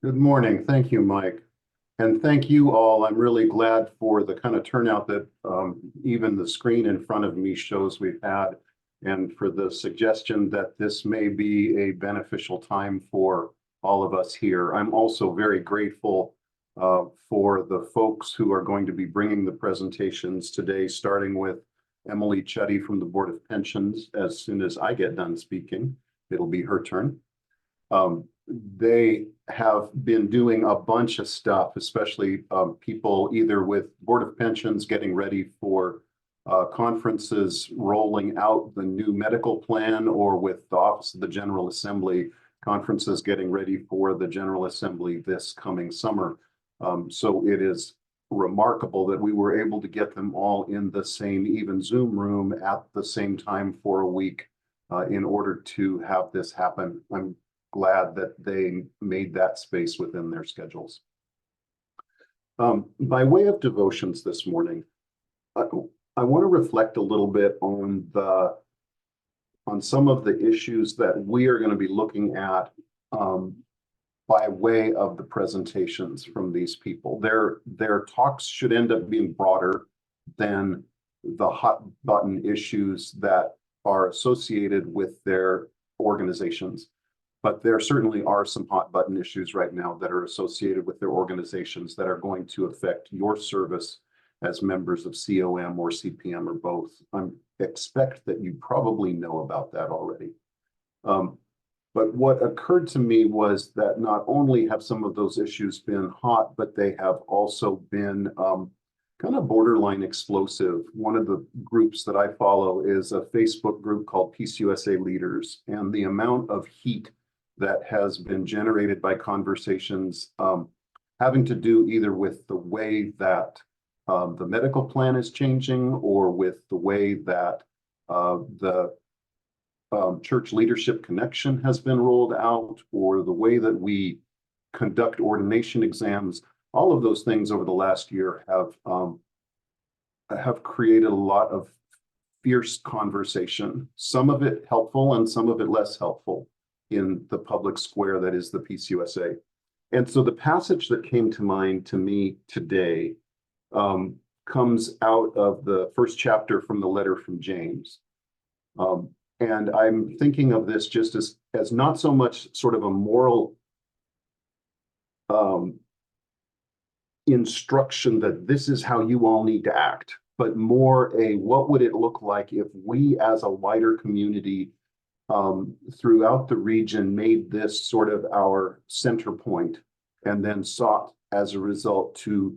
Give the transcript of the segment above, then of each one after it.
Good morning. Thank you, Mike. And thank you all. I'm really glad for the kind of turnout that even the screen in front of me shows we've had, and for the suggestion that this may be a beneficial time for all of us here. I'm also very grateful for the folks who are going to be bringing the presentations today, starting with Emily Chudy from the Board of Pensions. As soon as I get done speaking, it'll be her turn. They have been doing a bunch of stuff, especially people either with Board of Pensions getting ready for conferences, rolling out the new medical plan, or with the Office of the General Assembly conferences getting ready for the General Assembly this coming summer. So it is remarkable that we were able to get them all in the same even Zoom room at the same time for a week in order to have this happen. I'm glad that they made that space within their schedules. By way of devotions this morning, I want to reflect a little bit on some of the issues that we are going to be looking at by way of the presentations from these people. Their talks should end up being broader than the hot button issues that are associated with their organizations. But there certainly are some hot button issues right now that are associated with their organizations that are going to affect your service as members of COM or CPM or both. I expect that you probably know about that already. But what occurred to me was that not only have some of those issues been hot, but they have also been kind of borderline explosive. One of the groups that I follow is a Facebook group called PCUSA Leaders, and the amount of heat that has been generated by conversations having to do either with the way that the medical plan is changing, or with the way that the church leadership connection has been rolled out, or the way that we conduct ordination exams. All of those things over the last year have created a lot of fierce conversation, some of it helpful and some of it less helpful, in the public square that is the PCUSA. And so the passage that came to mind to me today comes out of the first chapter from the letter from James. And I'm thinking of this just as not so much sort of a moral instruction that this is how you all need to act, but more a what would it look like if we as a wider community throughout the region made this sort of our center point, and then sought as a result to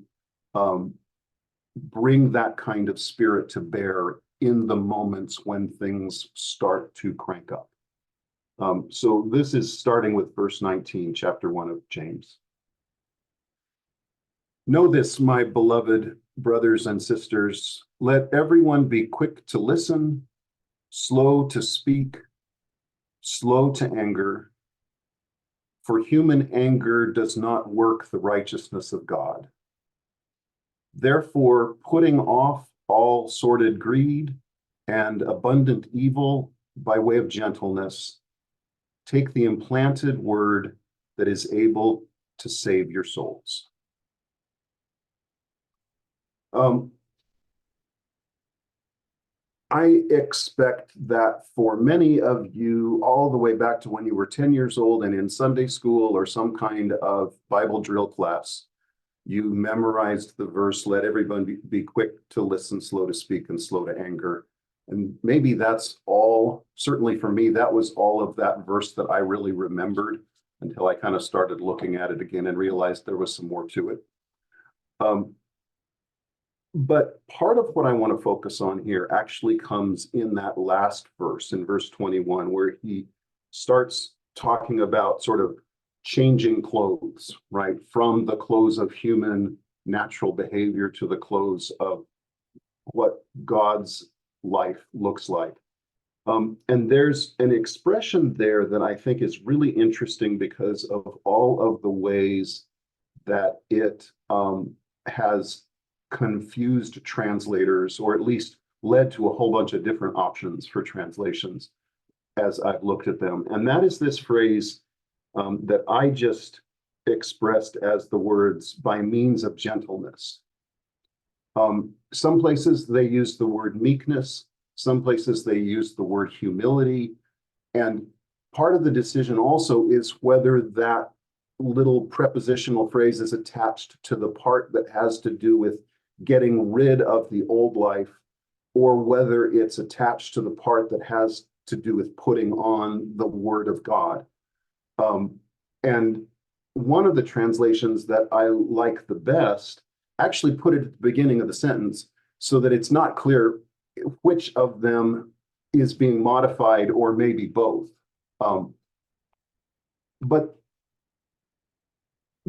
bring that kind of spirit to bear in the moments when things start to crank up. So this is starting with verse 19, chapter 1 of James. Know this, my beloved brothers and sisters, let everyone be quick to listen, slow to speak, slow to anger, for human anger does not work the righteousness of God. Therefore, putting off all sordid greed and abundant evil by way of gentleness, take the implanted word that is able to save your souls. I expect that for many of you, all the way back to when you were 10 years old and in Sunday school or some kind of Bible drill class, you memorized the verse, let everyone be quick to listen, slow to speak, and slow to anger. And maybe that's all, certainly for me, that was all of that verse that I really remembered until I kind of started looking at it again and realized there was some more to it. But part of what I want to focus on here actually comes in that last verse, in verse 21, where he starts talking about sort of changing clothes, right? From the clothes of human natural behavior to the clothes of what God's life looks like. And there's an expression there that I think is really interesting because of all of the ways that it has confused translators, or at least led to a whole bunch of different options for translations as I've looked at them. And that is this phrase that I just expressed as the words by means of gentleness. Some places they use the word meekness, some places they use the word humility, and part of the decision also is whether that little prepositional phrase is attached to the part that has to do with getting rid of the old life, or whether it's attached to the part that has to do with putting on the Word of God. And one of the translations that I like the best actually put it at the beginning of the sentence so that it's not clear which of them is being modified, or maybe both. But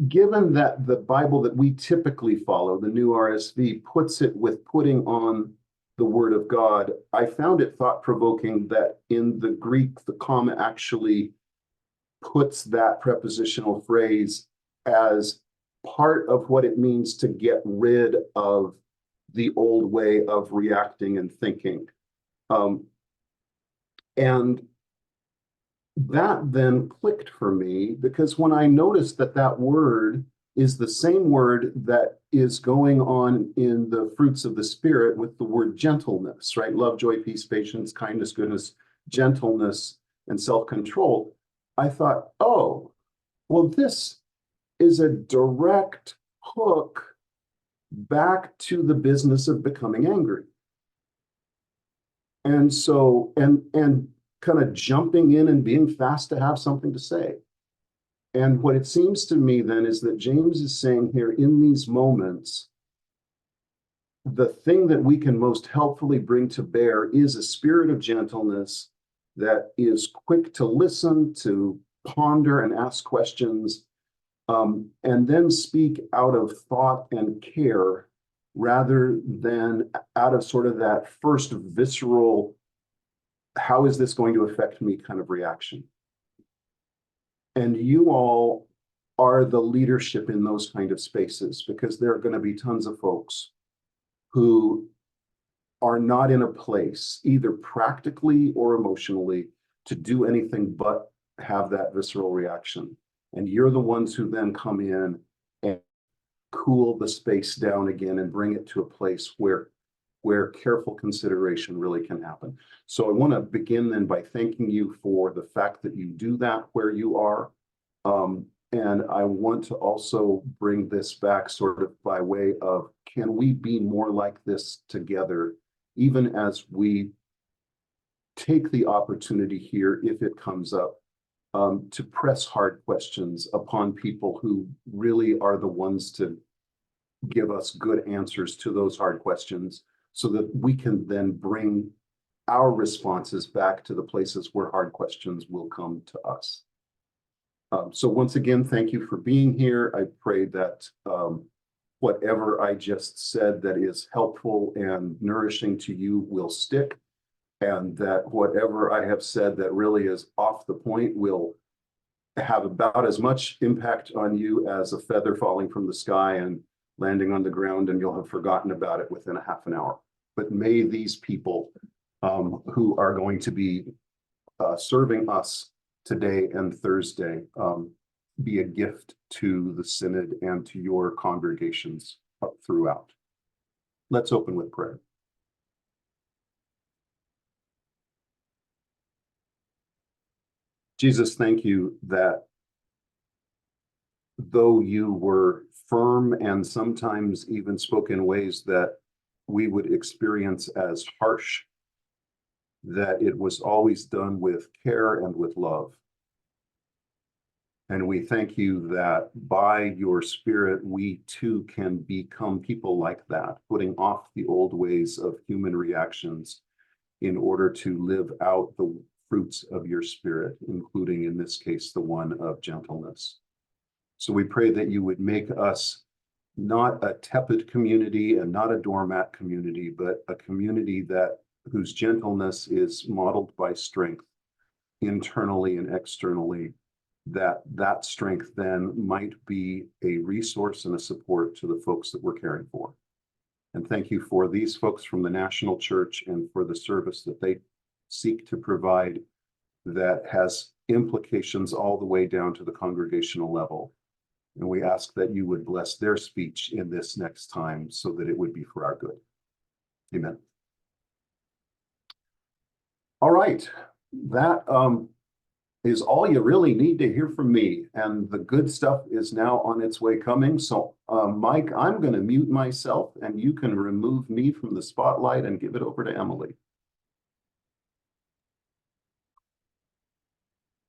given that the Bible that we typically follow, the New RSV, puts it with putting on the Word of God, I found it thought-provoking that in the Greek, the COM actually puts that prepositional phrase as part of what it means to get rid of the old way of reacting and thinking. And that then clicked for me, because when I noticed that that word is the same word that is going on in the fruits of the Spirit with the word gentleness, right? Love, joy, peace, patience, kindness, goodness, gentleness, and self-control. I thought, oh, well, this is a direct hook back to the business of becoming angry. And so, and kind of jumping in and being fast to have something to say. And what it seems to me then is that James is saying here, in these moments, the thing that we can most helpfully bring to bear is a spirit of gentleness that is quick to listen, to ponder and ask questions, and then speak out of thought and care rather than out of sort of that first visceral, how is this going to affect me kind of reaction. And you all are the leadership in those kind of spaces, because there are going to be tons of folks who are not in a place, either practically or emotionally, to do anything but have that visceral reaction. And you're the ones who then come in and cool the space down again and bring it to a place where careful consideration really can happen. So I want to begin then by thanking you for the fact that you do that where you are. And I want to also bring this back sort of by way of, can we be more like this together, even as we take the opportunity here, if it comes up, to press hard questions upon people who really are the ones to give us good answers to those hard questions, so that we can then bring our responses back to the places where hard questions will come to us. So once again, thank you for being here. I pray that whatever I just said that is helpful and nourishing to you will stick, and that whatever I have said that really is off the point will have about as much impact on you as a feather falling from the sky and landing on the ground, and you'll have forgotten about it within a half an hour. But may these people who are going to be serving us today and Thursday be a gift to the Synod and to your congregations throughout. Let's open with prayer. Jesus, thank you that though you were firm and sometimes even spoke in ways that we would experience as harsh, that it was always done with care and with love. And we thank you that by your Spirit, we too can become people like that, putting off the old ways of human reactions in order to live out the fruits of your Spirit, including in this case, the one of gentleness. So we pray that you would make us not a tepid community and not a doormat community, but a community whose gentleness is modeled by strength internally and externally, that strength then might be a resource and a support to the folks that we're caring for. And thank you for these folks from the National Church and for the service that they seek to provide that has implications all the way down to the congregational level. And we ask that you would bless their speech in this next time so that it would be for our good. Amen. All right, that is all you really need to hear from me. And the good stuff is now on its way coming. So Mike, I'm going to mute myself and you can remove me from the spotlight and give it over to Emily.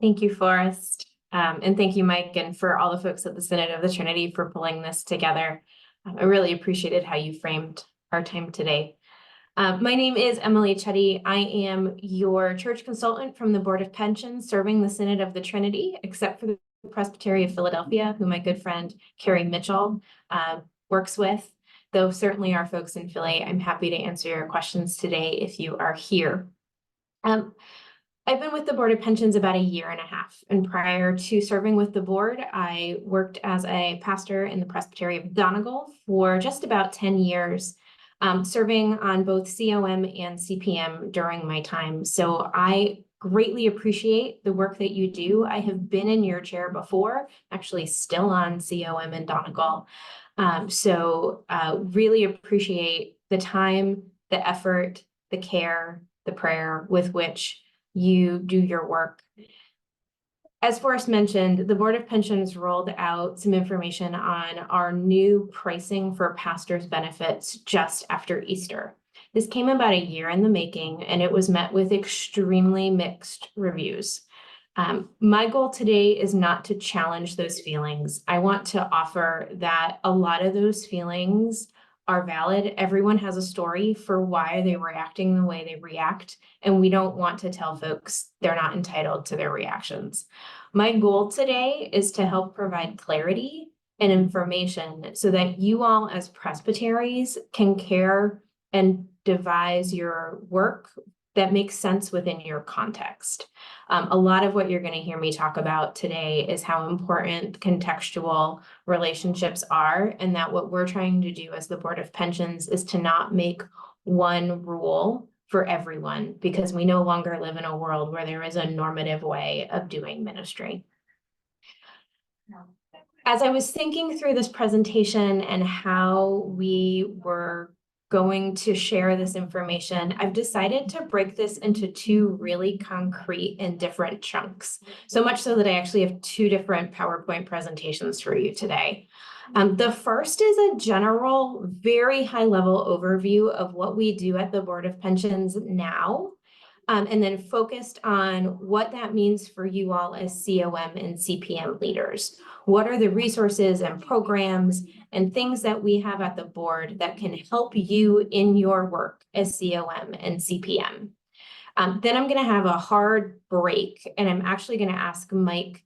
Thank you, Forrest. And thank you, Mike, and for all the folks at the Synod of the Trinity for pulling this together. I really appreciated how you framed our time today. My name is Emily Chudy. I am your church consultant from the Board of Pensions, serving the Synod of the Trinity, except for the Presbytery of Philadelphia, who my good friend Carrie Mitchell works with. Though certainly our folks in Philly, I'm happy to answer your questions today if you are here. I've been with the Board of Pensions about 1.5 years, and prior to serving with the board, I worked as a pastor in the Presbytery of Donegal for just about 10 years, serving on both COM and CPM during my time. So I greatly appreciate the work that you do. I have been in your chair before, actually still on COM and Donegal. Really appreciate the time, the effort, the care, the prayer with which you do your work. As Forrest mentioned, the Board of Pensions rolled out some information on our new pricing for pastors' benefits just after Easter. This came about 1 year in the making, and it was met with extremely mixed reviews. My goal today is not to challenge those feelings. I want to offer that a lot of those feelings are valid. Everyone has a story for why they were acting the way they react, and we don't want to tell folks they're not entitled to their reactions. My goal today is to help provide clarity and information so that you all as presbyteries can care and devise your work that makes sense within your context. A lot of what you're going to hear me talk about today is how important contextual relationships are, and that what we're trying to do as the Board of Pensions is to not make one rule for everyone, because we no longer live in a world where there is a normative way of doing ministry. As I was thinking through this presentation and how we were going to share this information, I've decided to break this into 2 really concrete and different chunks. So much so that I actually have 2 different PowerPoint presentations for you today. The first is a general, very high-level overview of what we do at the Board of Pensions now, and then focused on what that means for you all as COM and CPM leaders. What are the resources and programs and things that we have at the board that can help you in your work as COM and CPM? Then I'm going to have a hard break, and I'm actually going to ask Mike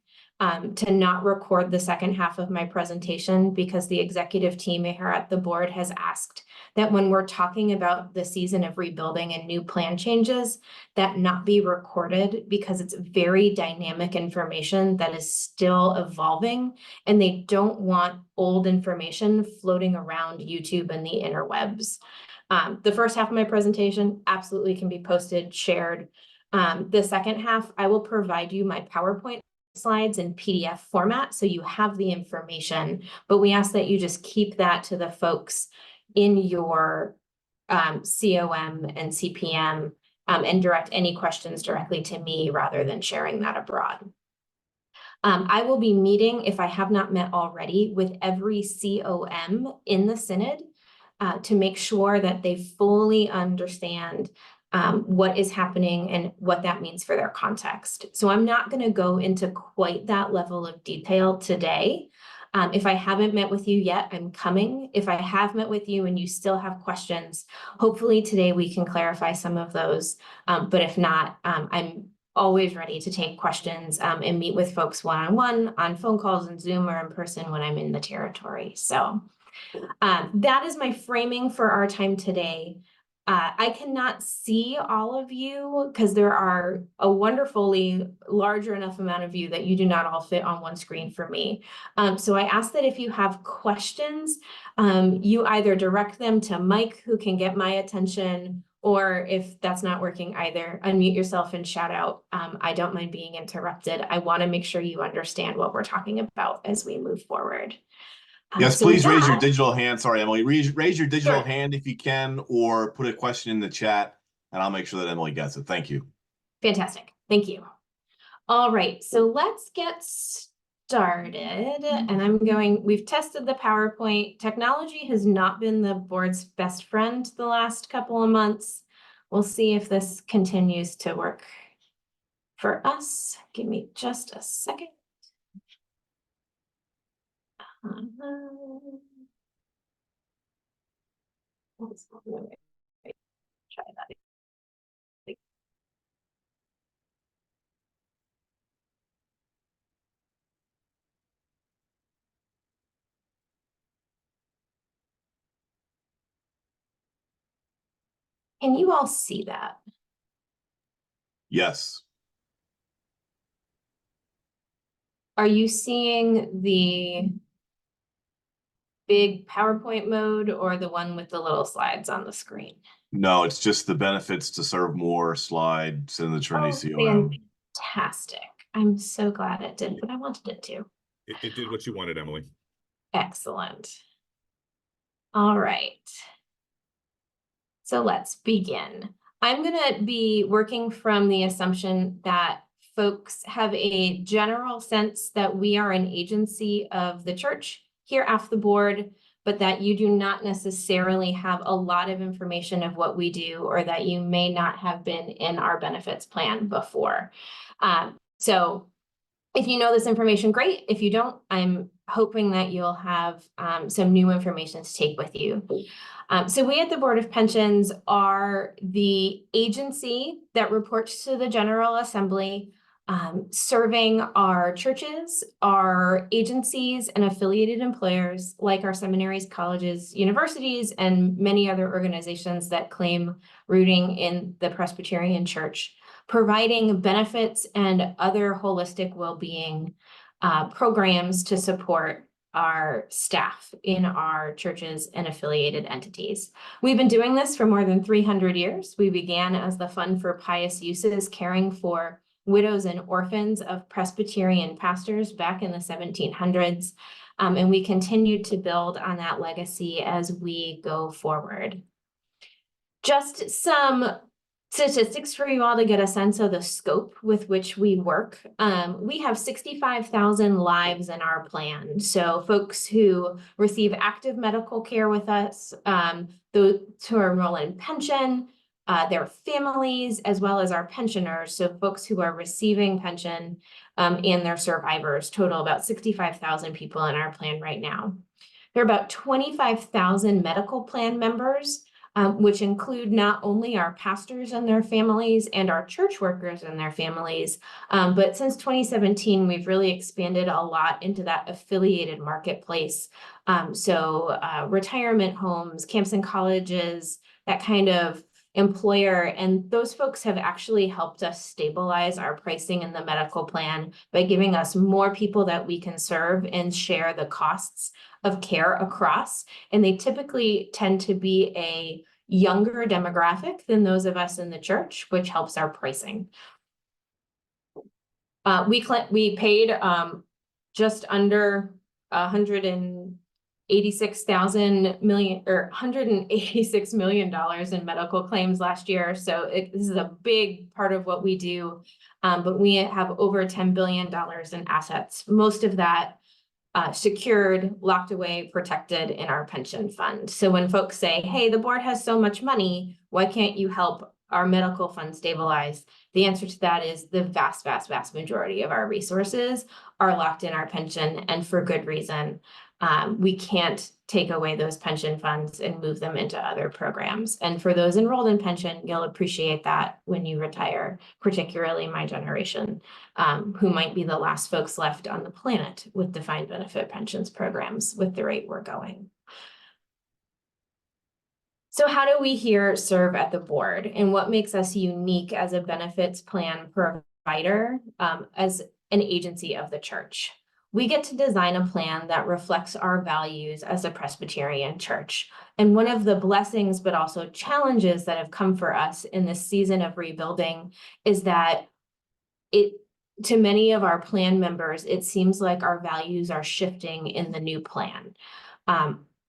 to not record the second half of my presentation, because the executive team here at the board has asked that when we're talking about the season of rebuilding and new plan changes, that not be recorded, because it's very dynamic information that is still evolving, and they don't want old information floating around YouTube and the interwebs. The first half of my presentation absolutely can be posted, shared. The second half, I will provide you my PowerPoint slides in PDF format, so you have the information, but we ask that you just keep that to the folks in your COM and CPM and direct any questions directly to me rather than sharing that abroad. I will be meeting, if I have not met already, with every COM in the Synod to make sure that they fully understand what is happening and what that means for their context. So I'm not going to go into quite that level of detail today. If I haven't met with you yet, I'm coming. If I have met with you and you still have questions, hopefully today we can clarify some of those. But if not, I'm always ready to take questions and meet with folks one-on-one on phone calls and Zoom or in person when I'm in the territory. So that is my framing for our time today. I cannot see all of you because there are a wonderfully larger enough amount of you that you do not all fit on one screen for me. So I ask that if you have questions, you either direct them to Mike, who can get my attention, Or if that's not working either, unmute yourself and shout out. I don't mind being interrupted. I want to make sure you understand what we're talking about as we move forward. Yes, So with please raise your that- digital hand. Sorry, Emily. Raise your digital Sure. hand if you can, or put a question in the chat, and I'll make sure that Emily gets it. Thank you. Fantastic. Thank you. All right, so let's get started. And we've tested the PowerPoint. Technology has not been the board's best friend the last couple of months. We'll see if this continues to work for us. Give me just a second. Try that. Can you all see that? Yes. Are you seeing the big PowerPoint mode or the one with the little slides on the screen? No, it's just the benefits to serve more slides in the Trinity COM. Fantastic. I'm so glad it did what I wanted it to. It did what you wanted, Emily. Excellent. All right. So let's begin. I'm going to be working from the assumption that folks have a general sense that we are an agency of the church here at the board, but that you do not necessarily have a lot of information of what we do, or that you may not have been in our benefits plan before. So if you know this information, great. If you don't, I'm hoping that you'll have some new information to take with you. So we at the Board of Pensions are the agency that reports to the General Assembly, serving our churches, our agencies, and affiliated employers like our seminaries, colleges, universities, and many other organizations that claim rooting in the Presbyterian Church, providing benefits and other holistic well-being programs to support our staff in our churches and affiliated entities. We've been doing this for more than 300 years. We began as the Fund for Pious Uses, caring for widows and orphans of Presbyterian pastors back in the 1700s. And we continued to build on that legacy as we go forward. Just some statistics for you all to get a sense of the scope with which we work. We have 65,000 lives in our plan. So folks who receive active medical care with us, those who are enrolled in pension, their families, as well as our pensioners. So folks who are receiving pension and their survivors, total about 65,000 people in our plan right now. There are about 25,000 medical plan members, which include not only our pastors and their families and our church workers and their families, but since 2017, we've really expanded a lot into that affiliated marketplace. So retirement homes, camps and colleges, that kind of employer, and those folks have actually helped us stabilize our pricing in the medical plan by giving us more people that we can serve and share the costs of care across. And they typically tend to be a younger demographic than those of us in the church, which helps our pricing. We paid just under $186 million in medical claims last year. So this is a big part of what we do. But we have over $10 billion in assets. Most of that secured, locked away, protected in our pension fund. So when folks say, hey, the board has so much money, why can't you help our medical fund stabilize? The answer to that is the vast, vast, vast majority of our resources are locked in our pension, and for good reason. We can't take away those pension funds and move them into other programs. And for those enrolled in pension, you'll appreciate that when you retire, particularly my generation, who might be the last folks left on the planet with defined benefit pensions programs with the rate we're going. So how do we here serve at the board, and what makes us unique as a benefits plan provider, as an agency of the church? we get to design a plan that reflects our values as a Presbyterian church. And one of the blessings, but also challenges that have come for us in this season of rebuilding is that to many of our plan members, it seems like our values are shifting in the new plan.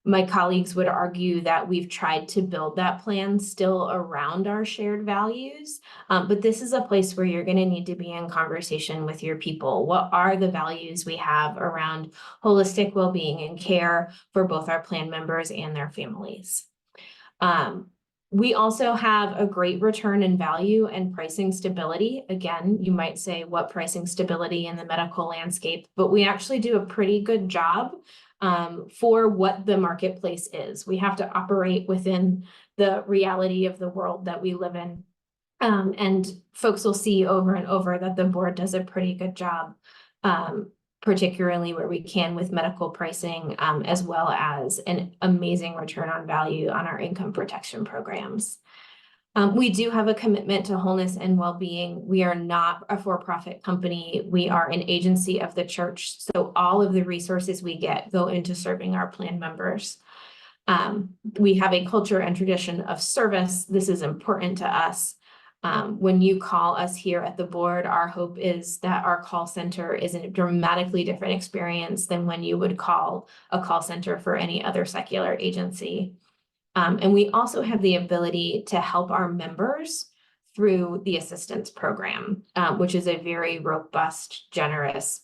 My colleagues would argue that we've tried to build that plan still around our shared values, but this is a place where you're going to need to be in conversation with your people. What are the values we have around holistic well-being and care for both our plan members and their families? We also have a great return in value and pricing stability. Again, you might say, what pricing stability in the medical landscape? But we actually do a pretty good job for what the marketplace is. We have to operate within the reality of the world that we live in. And folks will see over and over that the board does a pretty good job, particularly where we can with medical pricing, as well as an amazing return on value on our income protection programs. We do have a commitment to wholeness and well-being. We are not a for-profit company. We are an agency of the church. So all of the resources we get go into serving our plan members. We have a culture and tradition of service. This is important to us. When you call us here at the board, our hope is that our call center is a dramatically different experience than when you would call a call center for any other secular agency. And we also have the ability to help our members through the assistance program, which is a very robust, generous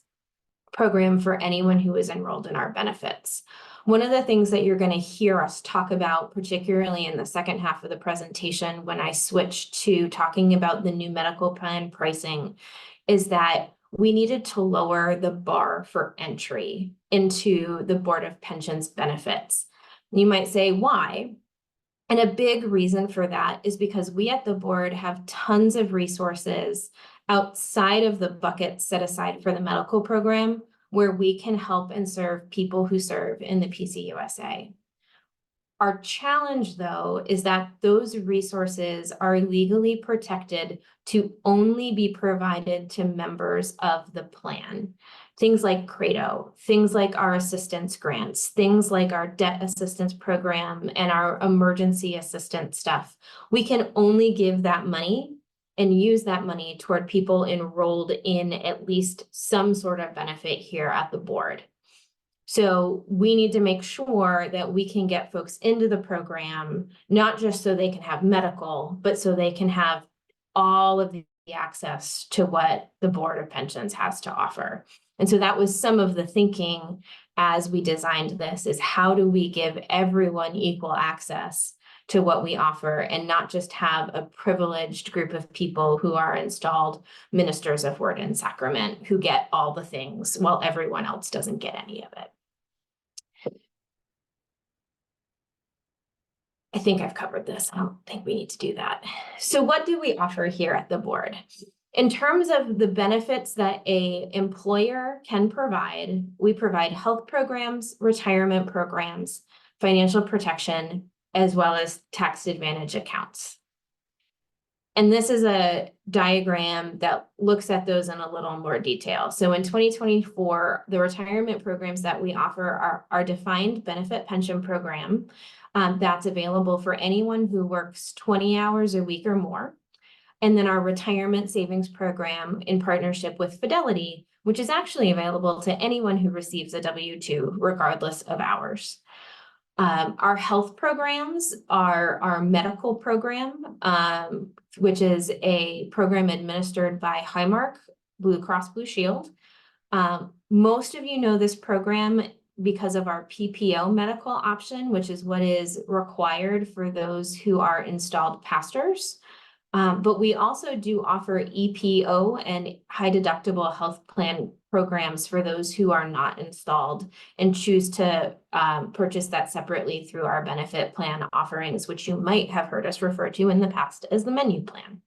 program for anyone who is enrolled in our benefits. One of the things that you're going to hear us talk about, particularly in the second half of the presentation, when I switch to talking about the new medical plan pricing, is that we needed to lower the bar for entry into the Board of Pensions benefits. You might say, why? And a big reason for that is because we at the board have tons of resources outside of the bucket set aside for the medical program where we can help and serve people who serve in the PCUSA. Our challenge, though, is that those resources are legally protected to only be provided to members of the plan. Things like Credo, things like our assistance grants, things like our debt assistance program and our emergency assistance stuff. We can only give that money and use that money toward people enrolled in at least some sort of benefit here at the board. So we need to make sure that we can get folks into the program, not just so they can have medical, but so they can have all of the access to what the Board of Pensions has to offer. And so that was some of the thinking as we designed this, is how do we give everyone equal access to what we offer and not just have a privileged group of people who are installed ministers of word and sacrament who get all the things while everyone else doesn't get any of it. I think I've covered this. I don't think we need to do that. So what do we offer here at the board? In terms of the benefits that an employer can provide, we provide health programs, retirement programs, financial protection, as well as tax advantage accounts. And this is a diagram that looks at those in a little more detail. So in 2024, the retirement programs that we offer are our defined benefit pension program. That's available for anyone who works 20 hours a week or more. And then our retirement savings program in partnership with Fidelity, which is actually available to anyone who receives a W-2, regardless of hours. Our health programs are our medical program, which is a program administered by Highmark, Blue Cross Blue Shield. Most of you know this program because of our PPO medical option, which is what is required for those who are installed pastors. But we also do offer EPO and high deductible health plan programs for those who are not installed and choose to purchase that separately through our benefit plan offerings, which you might have heard us refer to in the past as the menu plan.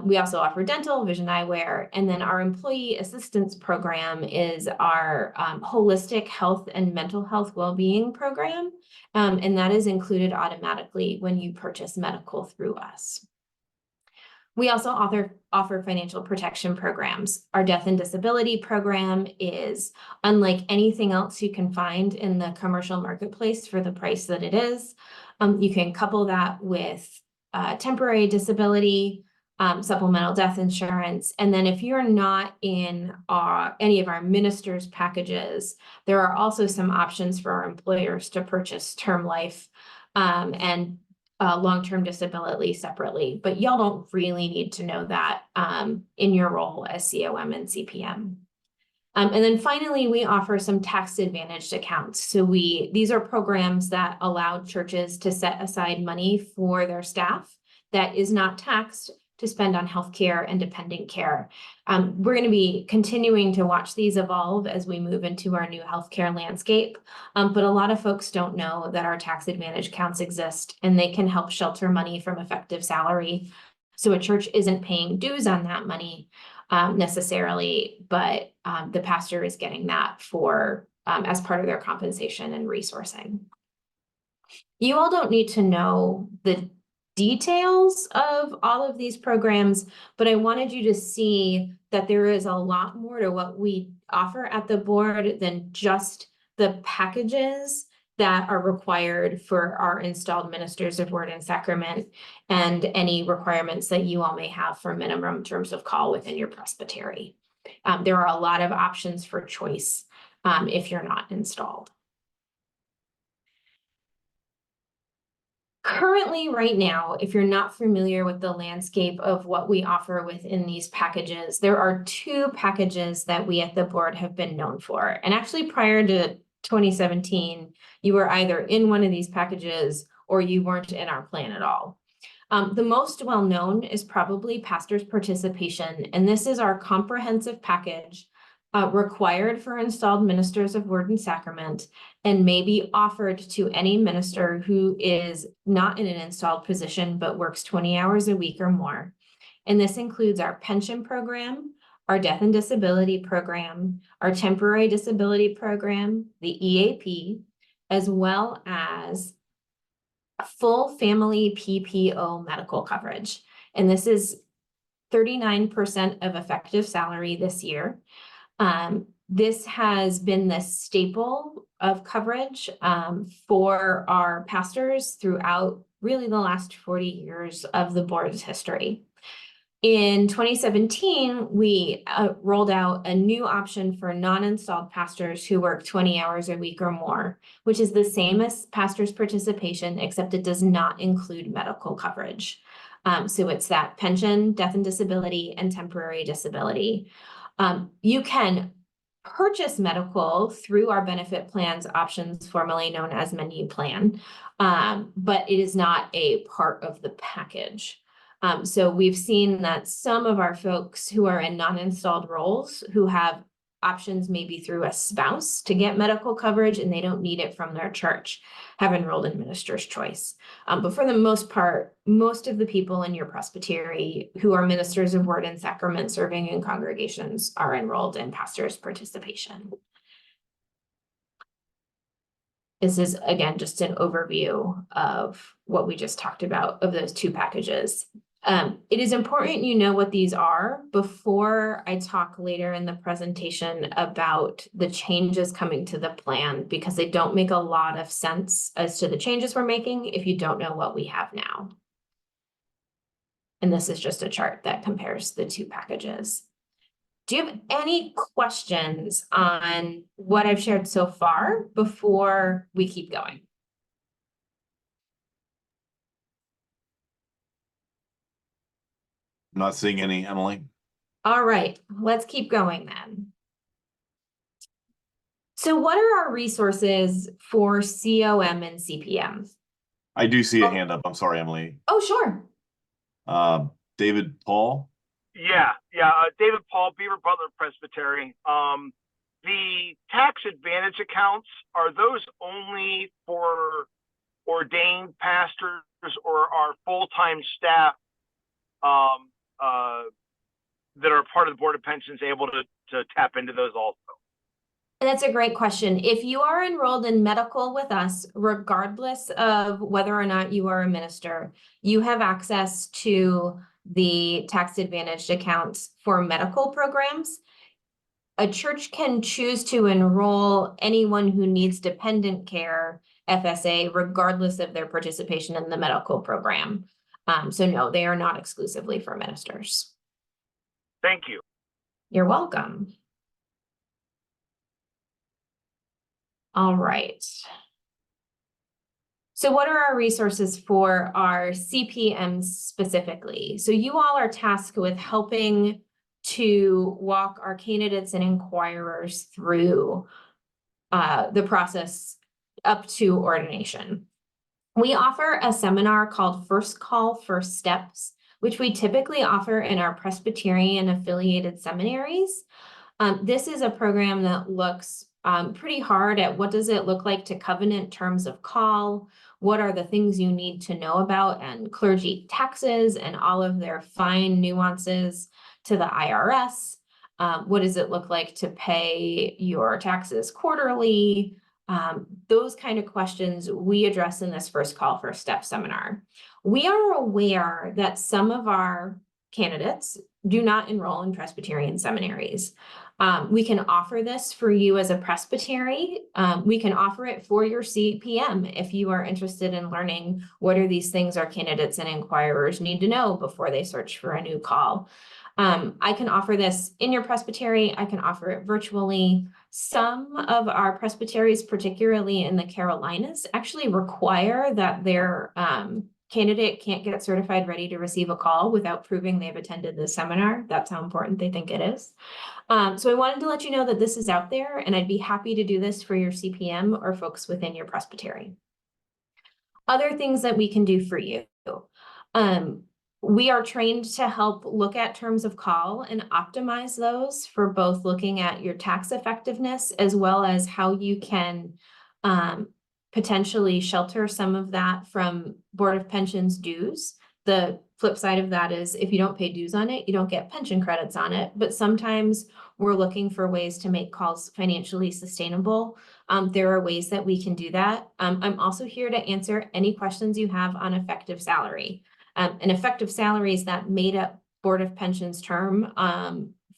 We also offer dental, vision, eyewear, and then our employee assistance program is our holistic health and mental health well-being program, and that is included automatically when you purchase medical through us. We also offer financial protection programs. Our death and disability program is unlike anything else you can find in the commercial marketplace for the price that it is. You can couple that with temporary disability, supplemental death insurance. And then if you're not in any of our ministers' packages, there are also some options for our employers to purchase term life and long-term disability separately, but y'all don't really need to know that in your role as COM and CPM. And then finally, we offer some tax-advantaged accounts. So these are programs that allow churches to set aside money for their staff that is not taxed to spend on healthcare and dependent care. We're going to be continuing to watch these evolve as we move into our new healthcare landscape. But a lot of folks don't know that our tax advantage accounts exist, and they can help shelter money from effective salary. So a church isn't paying dues on that money necessarily, but the pastor is getting that for as part of their compensation and resourcing. You all don't need to know the details of all of these programs, but I wanted you to see that there is a lot more to what we offer at the board than just the packages that are required for our installed ministers of word and sacrament and any requirements that you all may have for minimum terms of call within your presbytery. There are a lot of options for choice if you're not installed. Currently, right now, if you're not familiar with the landscape of what we offer within these packages, there are two packages that we at the board have been known for. And actually, prior to 2017, you were either in one of these packages or you weren't in our plan at all. The most well-known is probably pastor's participation, and this is our comprehensive package required for installed ministers of word and sacrament and may be offered to any minister who is not in an installed position but works 20 hours a week or more. And this includes our pension program, our death and disability program, our temporary disability program, the EAP, as well as full family PPO medical coverage. And this is 39% of effective salary this year. This has been the staple of coverage for our pastors throughout really the last 40 years of the board's history. In 2017, we rolled out a new option for non-installed pastors who work 20 hours a week or more, which is the same as pastor's participation, except it does not include medical coverage. So it's that pension, death and disability, and temporary disability. You can purchase medical through our benefit plans options, formerly known as menu plan, but it is not a part of the package. So we've seen that some of our folks who are in non-installed roles who have options maybe through a spouse to get medical coverage and they don't need it from their church have enrolled in Minister's Choice. But for the most part, most of the people in your presbytery who are ministers of word and sacrament serving in congregations are enrolled in pastor's participation. This is, again, just an overview of what we just talked about of those two packages. It is important you know what these are before I talk later in the presentation about the changes coming to the plan, because they don't make a lot of sense as to the changes we're making if you don't know what we have now. And this is just a chart that compares the two packages. Do you have any questions on what I've shared so far before we keep going? I'm not seeing any, Emily. All right, let's keep going then. So what are our resources for COM and CPM? I do see a hand up. I'm sorry, Emily. Oh, sure. David Paul. Yeah. David Paul, Beaver Butler Presbytery. The tax advantage accounts, are those only for ordained pastors, or are full-time staff that are part of the Board of Pensions able to tap into those also? That's a great question. If you are enrolled in medical with us, regardless of whether or not you are a minister, you have access to the tax advantaged accounts for medical programs. A church can choose to enroll anyone who needs dependent care FSA, regardless of their participation in the medical program. So no, they are not exclusively for ministers. Thank you. You're welcome. All right. So what are our resources for our CPMs specifically? So you all are tasked with helping to walk our candidates and inquirers through the process up to ordination. We offer a seminar called First Call, First Steps, which we typically offer in our Presbyterian affiliated seminaries. This is a program that looks pretty hard at what does it look like to covenant terms of call, what are the things you need to know about, and clergy taxes and all of their fine nuances to the IRS. What does it look like to pay your taxes quarterly? Those kind of questions we address in this First Call, First Step seminar. We are aware that some of our candidates do not enroll in Presbyterian seminaries. We can offer this for you as a presbytery. We can offer it for your CPM if you are interested in learning what are these things our candidates and inquirers need to know before they search for a new call. I can offer this in your presbytery. I can offer it virtually. Some of our presbyteries, particularly in the Carolinas, actually require that their candidate can't get certified ready to receive a call without proving they've attended the seminar. That's how important they think it is. So I wanted to let you know that this is out there, and I'd be happy to do this for your CPM or folks within your presbytery. Other things that we can do for you. We are trained to help look at terms of call and optimize those for both looking at your tax effectiveness as well as how you can potentially shelter some of that from Board of Pensions dues. The flip side of that is if you don't pay dues on it, you don't get pension credits on it. But sometimes we're looking for ways to make calls financially sustainable. There are ways that we can do that. I'm also here to answer any questions you have on effective salary. An effective salary is that made up Board of Pensions term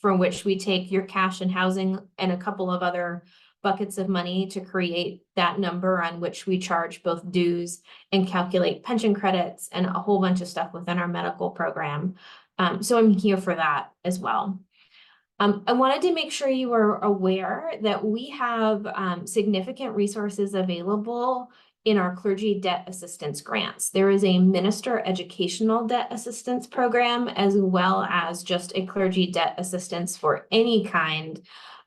from which we take your cash and housing and a couple of other buckets of money to create that number on which we charge both dues and calculate pension credits and a whole bunch of stuff within our medical program. So I'm here for that as well. I wanted to make sure you were aware that we have significant resources available in our clergy debt assistance grants. There is a minister educational debt assistance program, as well as just a clergy debt assistance for any kind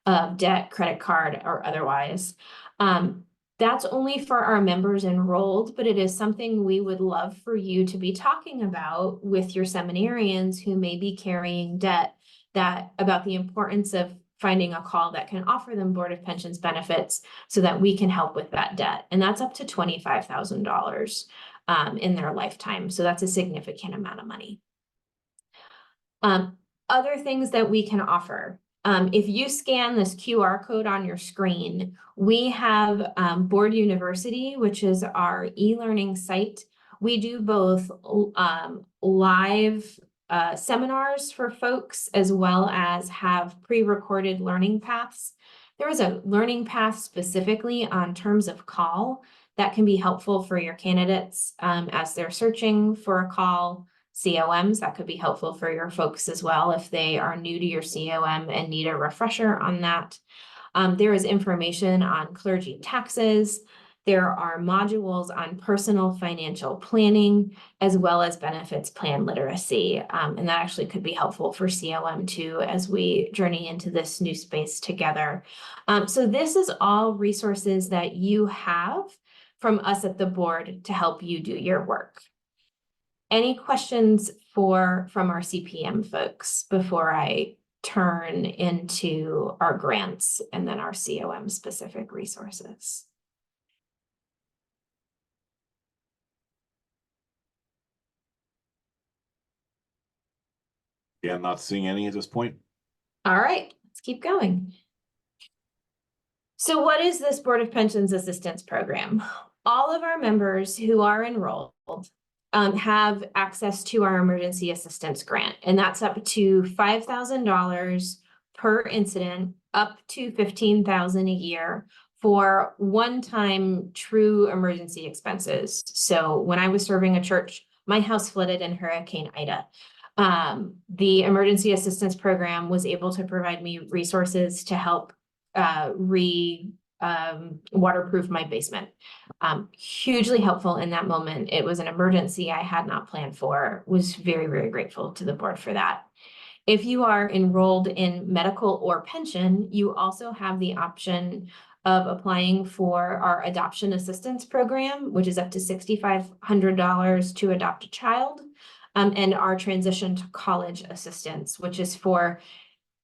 of debt, credit card, or otherwise. That's only for our members enrolled, but it is something we would love for you to be talking about with your seminarians who may be carrying debt, that about the importance of finding a call that can offer them Board of Pensions benefits so that we can help with that debt. And that's up to $25,000 in their lifetime. So that's a significant amount of money. Other things that we can offer. If you scan this QR code on your screen, we have Board University, which is our e-learning site. We do both live seminars for folks, as well as have pre-recorded learning paths. There is a learning path specifically on terms of call that can be helpful for your candidates as they're searching for a call. COMs, that could be helpful for your folks as well if they are new to your COM and need a refresher on that. There is information on clergy taxes. There are modules on personal financial planning, as well as benefits plan literacy. And that actually could be helpful for COM too, as we journey into this new space together. So this is all resources that you have from us at the board to help you do your work. Any questions from our CPM folks before I turn into our grants and then our COM specific resources? Yeah, I'm not seeing any at this point. All right, let's keep going. So what is this Board of Pensions Assistance Program? All of our members who are enrolled have access to our emergency assistance grant, and that's up to $5,000 per incident, up to $15,000 a year for one-time true emergency expenses. So when I was serving a church, my house flooded in Hurricane Ida. The emergency assistance program was able to provide me resources to help waterproof my basement. Hugely helpful in that moment. It was an emergency I had not planned for. Was very, very grateful to the board for that. If you are enrolled in medical or pension, you also have the option of applying for our adoption assistance program, which is up to $6,500 to adopt a child, and our transition to college assistance, which is for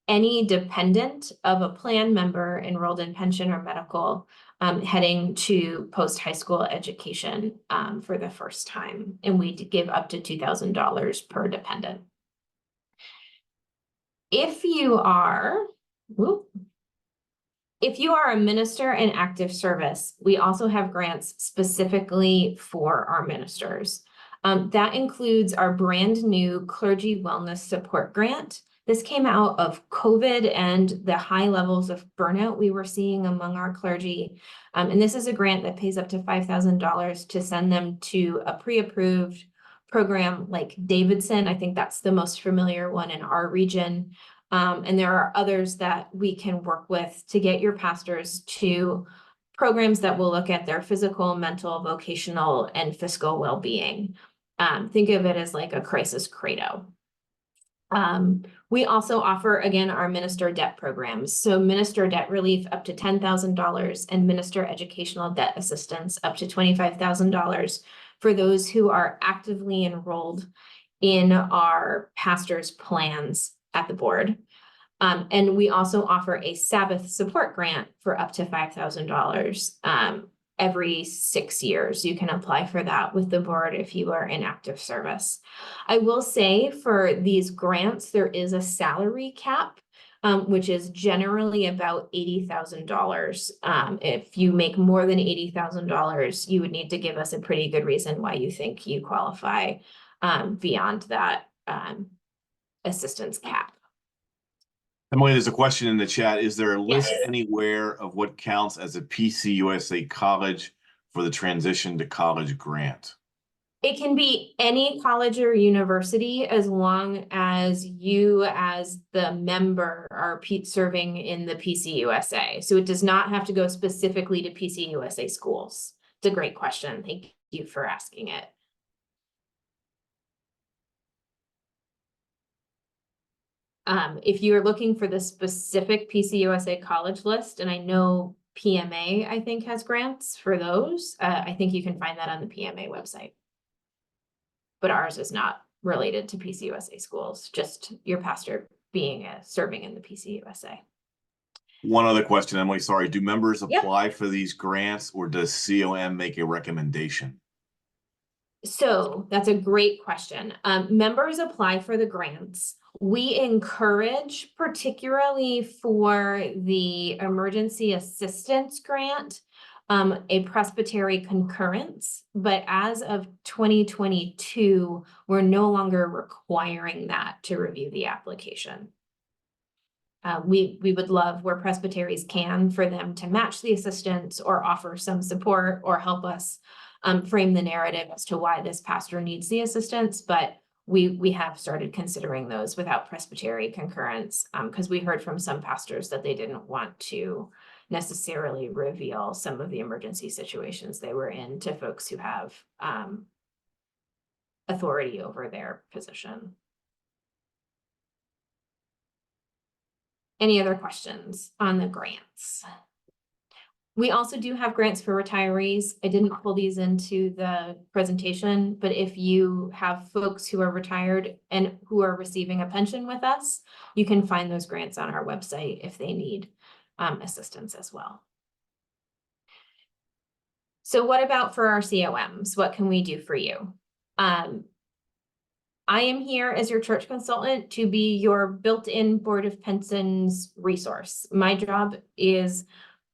any dependent of a plan member enrolled in pension or medical heading to post-high school education for the first time. And we give up to $2,000 per dependent. If you are a minister in active service, we also have grants specifically for our ministers. That includes our brand new Clergy Wellness Support Grant. This came out of COVID and the high levels of burnout we were seeing among our clergy. And this is a grant that pays up to $5,000 to send them to a pre-approved program like Davidson. I think that's the most familiar one in our region. And there are others that we can work with to get your pastors to programs that will look at their physical, mental, vocational, and fiscal well-being. Think of it as like a crisis credo. We also offer, again, our minister debt programs. So minister debt relief up to $10,000 and minister educational debt assistance up to $25,000 for those who are actively enrolled in our pastors' plans at the board. And we also offer a Sabbath support grant for up to $5,000 every 6 years. You can apply for that with the board if you are in active service. I will say for these grants, there is a salary cap, which is generally about $80,000. If you make more than $80,000, you would need to give us a pretty good reason why you think you qualify beyond that assistance cap. Emily, there's a question in the chat. Is there a list Yes. anywhere of what counts as a PCUSA college for the transition to college grant? It can be any college or university as long as you as the member are serving in the PCUSA. So it does not have to go specifically to PCUSA schools. It's a great question. Thank you for asking it. If you're looking for the specific PCUSA college list, and I know PMA, I think, has grants for those, I think you can find that on the PMA website. But ours is not related to PCUSA schools, just your pastor being serving in the PCUSA. One other question, Emily, sorry. Do members Yep. apply for these grants or does COM make a recommendation? So that's a great question. Members apply for the grants. We encourage, particularly for the emergency assistance grant, a presbytery concurrence, but as of 2022, we're no longer requiring that to review the application. We would love where presbyteries can for them to match the assistance or offer some support or help us frame the narrative as to why this pastor needs the assistance, but we have started considering those without presbytery concurrence because we heard from some pastors that they didn't want to necessarily reveal some of the emergency situations they were in to folks who have authority over their position. Any other questions on the grants? We also do have grants for retirees. I didn't pull these into the presentation, but if you have folks who are retired and who are receiving a pension with us, you can find those grants on our website if they need assistance as well. So what about for our COMs? What can we do for you? I am here as your church consultant to be your built-in Board of Pensions resource. My job is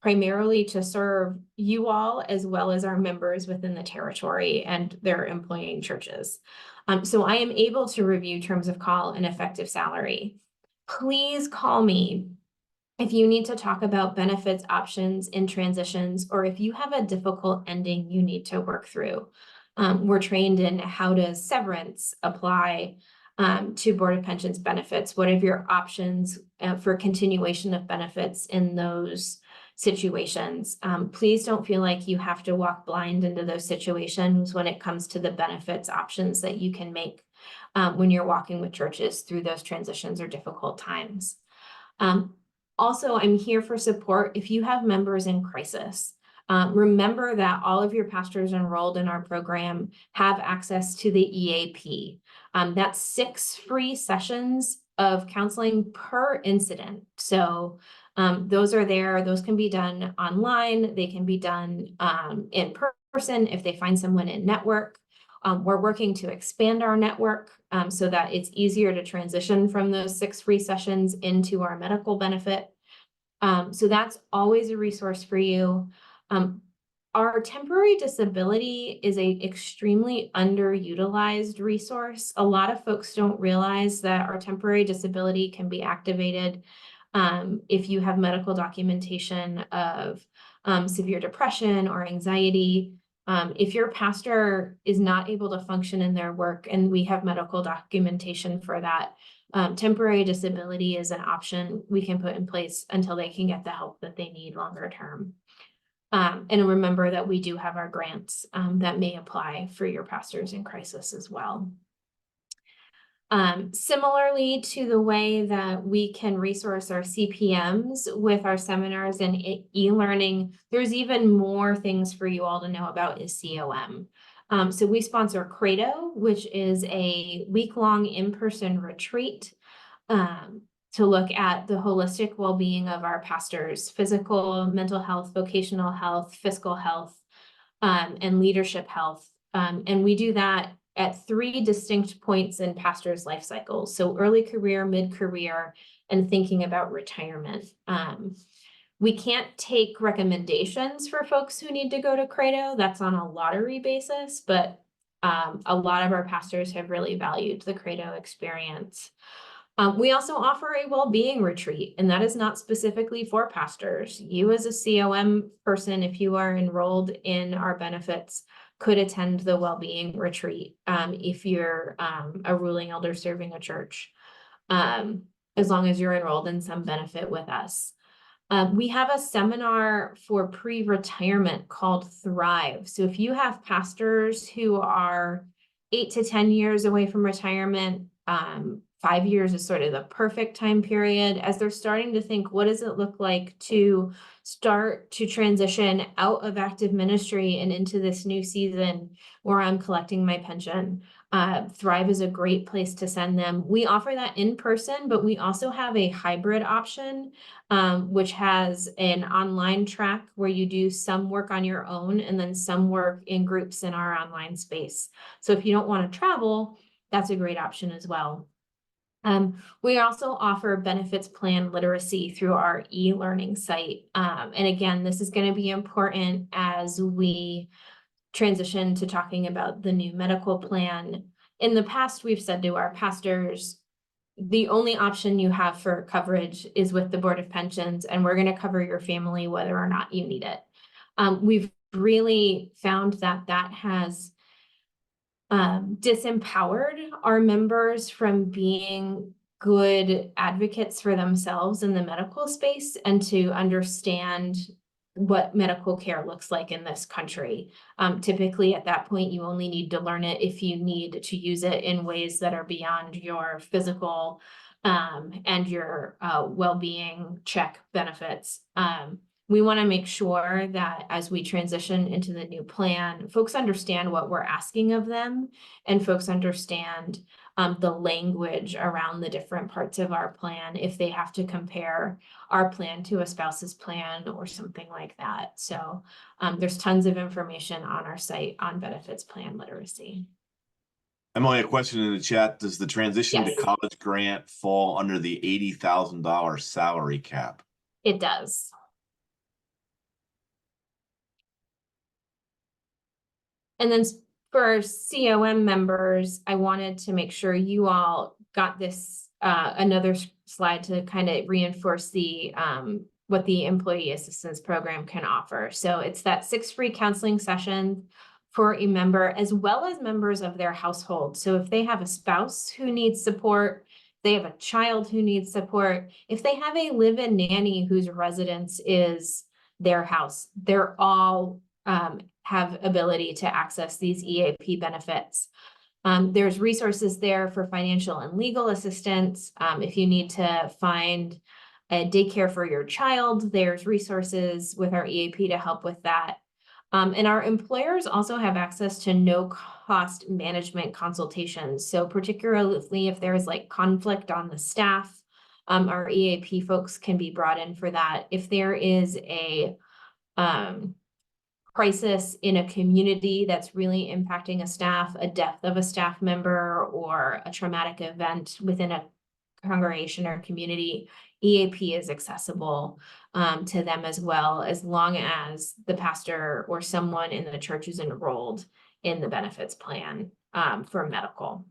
primarily to serve you all as well as our members within the territory and their employing churches. So I am able to review terms of call and effective salary. Please call me if you need to talk about benefits options in transitions, or if you have a difficult ending you need to work through. We're trained in how does severance apply to Board of Pensions benefits. What are your options for continuation of benefits in those situations? Please don't feel like you have to walk blind into those situations when it comes to the benefits options that you can make when you're walking with churches through those transitions or difficult times. Also, I'm here for support if you have members in crisis. Remember that all of your pastors enrolled in our program have access to the EAP. That's 6 free sessions of counseling per incident. So those are there. Those can be done online. They can be done in person if they find someone in network. We're working to expand our network so that it's easier to transition from those 6 free sessions into our medical benefit. So that's always a resource for you. Our temporary disability is an extremely underutilized resource. A lot of folks don't realize that our temporary disability can be activated if you have medical documentation of severe depression or anxiety. If your pastor is not able to function in their work and we have medical documentation for that, temporary disability is an option we can put in place until they can get the help that they need longer term. And remember that we do have our grants that may apply for your pastors in crisis as well. Similarly to the way that we can resource our CPMs with our seminars and e-learning, there's even more things for you all to know about is COM. So we sponsor Credo, which is a week-long in-person retreat to look at the holistic well-being of our pastors, physical, mental health, vocational health, fiscal health, and leadership health. And we do that at 3 distinct points in pastors' life cycles. So early career, mid-career, and thinking about retirement. We can't take recommendations for folks who need to go to Credo. That's on a lottery basis, but a lot of our pastors have really valued the Credo experience. We also offer a well-being retreat, and that is not specifically for pastors. You as a COM person, if you are enrolled in our benefits, could attend the well-being retreat if you're a ruling elder serving a church, as long as you're enrolled in some benefit with us. We have a seminar for pre-retirement called Thrive. So if you have pastors who are 8 to 10 years away from retirement, 5 years is sort of the perfect time period as they're starting to think, what does it look like to start to transition out of active ministry and into this new season where I'm collecting my pension? Thrive is a great place to send them. We offer that in person, but we also have a hybrid option, which has an online track where you do some work on your own and then some work in groups in our online space. So if you don't want to travel, that's a great option as well. We also offer benefits plan literacy through our e-learning site. And again, this is going to be important as we transition to talking about the new medical plan. In the past, we've said to our pastors, the only option you have for coverage is with the Board of Pensions, and we're going to cover your family whether or not you need it. We've really found that that has disempowered our members from being good advocates for themselves in the medical space and to understand what medical care looks like in this country. Typically at that point, you only need to learn it if you need to use it in ways that are beyond your physical and your well-being check benefits. We want to make sure that as we transition into the new plan, folks understand what we're asking of them and folks understand the language around the different parts of our plan if they have to compare our plan to a spouse's plan or something like that. So there's tons of information on our site on benefits plan literacy. Emily, a question in the chat. Does the transition Yes. to college grant fall under the $80,000 salary cap? It does. And then for our COM members, I wanted to make sure you all got this, another slide to kind of reinforce the, what the employee assistance program can offer. So it's that 6 free counseling sessions for a member, as well as members of their household. So if they have a spouse who needs support, they have a child who needs support, if they have a live-in nanny whose residence is their house, they're all have ability to access these EAP benefits. There's resources there for financial and legal assistance. If you need to find a daycare for your child, there's resources with our EAP to help with that. And our employers also have access to no-cost management consultations. So particularly if there's like conflict on the staff, our EAP folks can be brought in for that. If there is a crisis in a community that's really impacting a staff, a death of a staff member, or a traumatic event within a congregation or community, EAP is accessible to them as well, as long as the pastor or someone in the church is enrolled in the benefits plan for medical.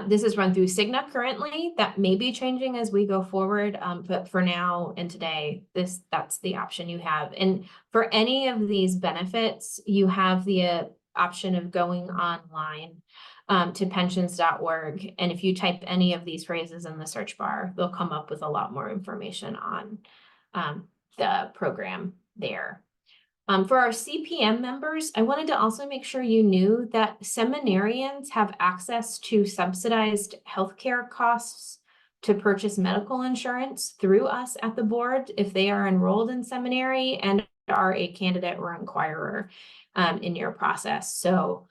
This is run through Cigna currently. That may be changing as we go forward, but for now and today, that's the option you have. And for any of these benefits, you have the option of going online to pensions.org. And if you type any of these phrases in the search bar, they'll come up with a lot more information on the program there. For our CPM members, I wanted to also make sure you knew that seminarians have access to subsidized healthcare costs to purchase medical insurance through us at the board if they are enrolled in seminary and are a candidate or inquirer in your process. So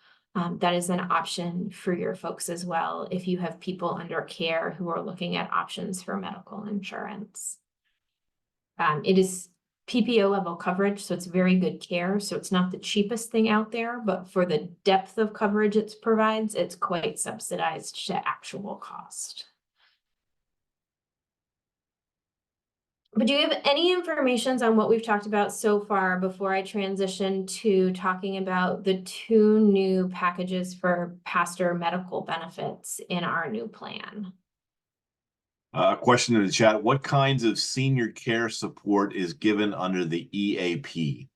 that is an option for your folks as well if you have people under care who are looking at options for medical insurance. It is PPO level coverage, so it's very good care. So it's not the cheapest thing out there, but for the depth of coverage it provides, it's quite subsidized to actual cost. But do you have any information on what we've talked about so far before I transition to talking about the 2 new packages for pastor medical benefits in our new plan? Question in the chat: what kinds of senior care support is given under the EAP?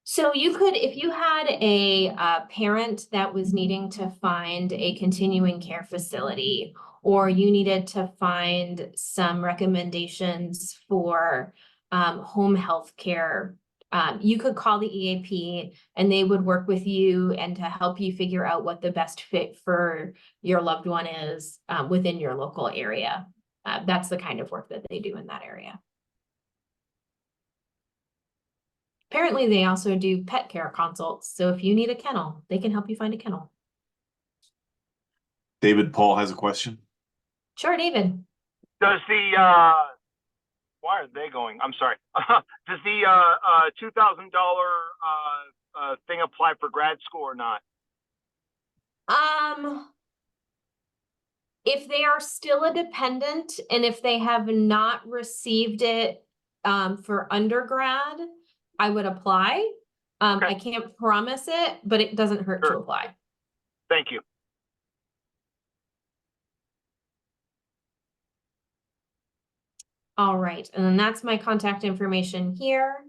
So you could, if you had a parent that was needing to find a continuing care facility, or you needed to find some recommendations for home health care, you could call the EAP and they would work with you and to help you figure out what the best fit for your loved one is within your local area. That's the kind of work that they do in that area. Apparently, they also do pet care consults. So if you need a kennel, they can help you find a kennel. David Paul has a question. Sure, David. Does the why are they going? I'm sorry. Does the $2,000 thing apply for grad school or not? If they are still a dependent and if they have not received it for undergrad, I would apply. Okay. I can't promise it, but it doesn't hurt to apply. Thank you. All right, and then that's my contact information here.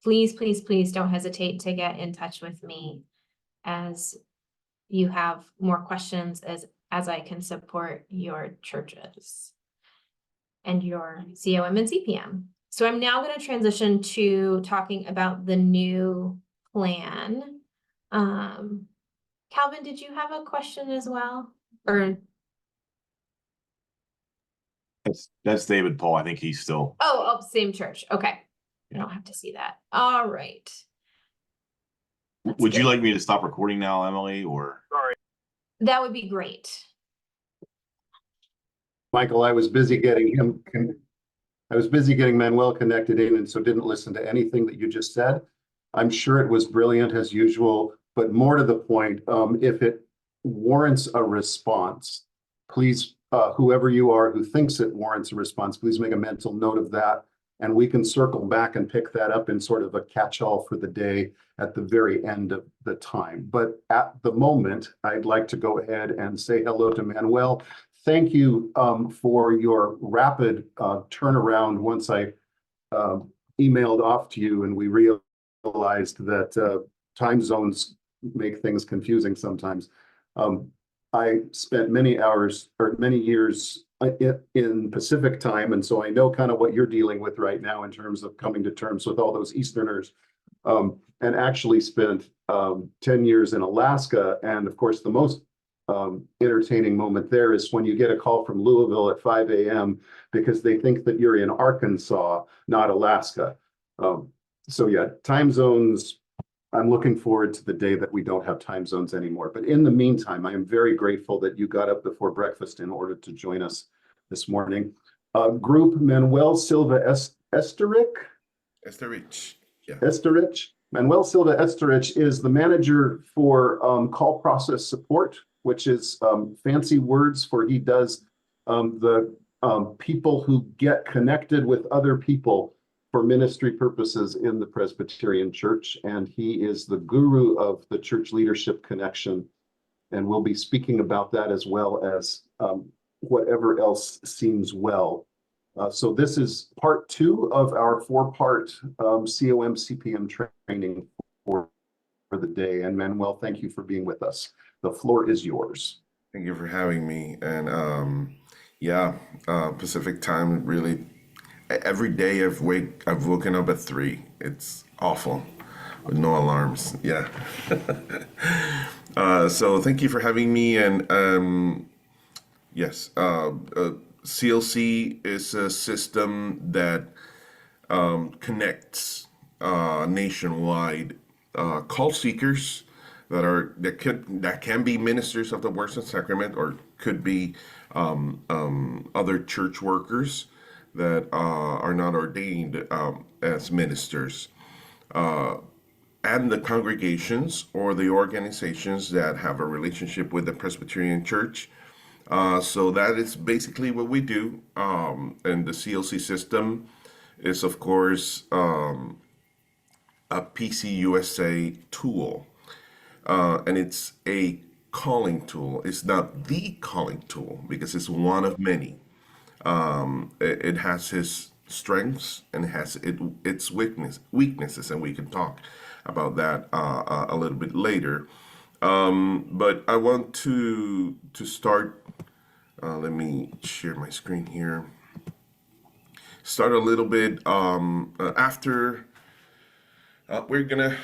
Please, please, please don't hesitate to get in touch with me as you have more questions as I can support your churches and your COM and CPM. So I'm now going to transition to talking about the new plan. Calvin, did you have a question as well? Or That's David Paul. I think he's still. oh, same church. Okay. I don't have to see that. All right. Would you like me to stop recording now, Emily, or? Sorry. That would be great. Michael, I was busy getting Manuel connected in, and so didn't listen to anything that you just said. I'm sure it was brilliant as usual, but more to the point, if it warrants a response, please, whoever you are who thinks it warrants a response, please make a mental note of that And we can circle back and pick that up in sort of a catch-all for the day at the very end of the time. But at the moment, I'd like to go ahead and say hello to Manuel. Thank you for your rapid turnaround once I emailed off to you and we realized that time zones make things confusing sometimes. I spent many hours or many years in Pacific time, and so I know kind of what you're dealing with right now in terms of coming to terms with all those Easterners, and actually spent 10 years in Alaska. And of course, the most entertaining moment there is when you get a call from Louisville at 5 a.m. because they think that you're in Arkansas, not Alaska. So yeah, time zones, I'm looking forward to the day that we don't have time zones anymore. But in the meantime, I am very grateful that you got up before breakfast in order to join us this morning. Group Manuel Silva-Esterrich. Esterrich. Yeah. Esterrich. Manuel Silva-Esterrich is the manager for call process support, which is fancy words for he does the people who get connected with other people for ministry purposes in the Presbyterian Church. And he is the guru of the Church Leadership Connection. And we'll be speaking about that as well as whatever else seems well. So this is part 2 of our 4-part COM-CPM training for the day. And Manuel, thank you for being with us. The floor is yours. Thank you for having me. And Pacific time, really, every day I've woken up at 3. It's awful with no alarms. Yeah. So thank you for having me. And yes, CLC is a system that connects nationwide call seekers that can be ministers of the Word and Sacrament, or could be other church workers that are not ordained as ministers, and the congregations or the organizations that have a relationship with the Presbyterian Church. So that is basically what we do. And the CLC system is, of course, a PCUSA tool. And it's a calling tool. It's not the calling tool because it's one of many. It has its strengths and it has its weaknesses, and we can talk about that a little bit later. But I want to start. Let me share my screen here. Start a little bit after. We're gonna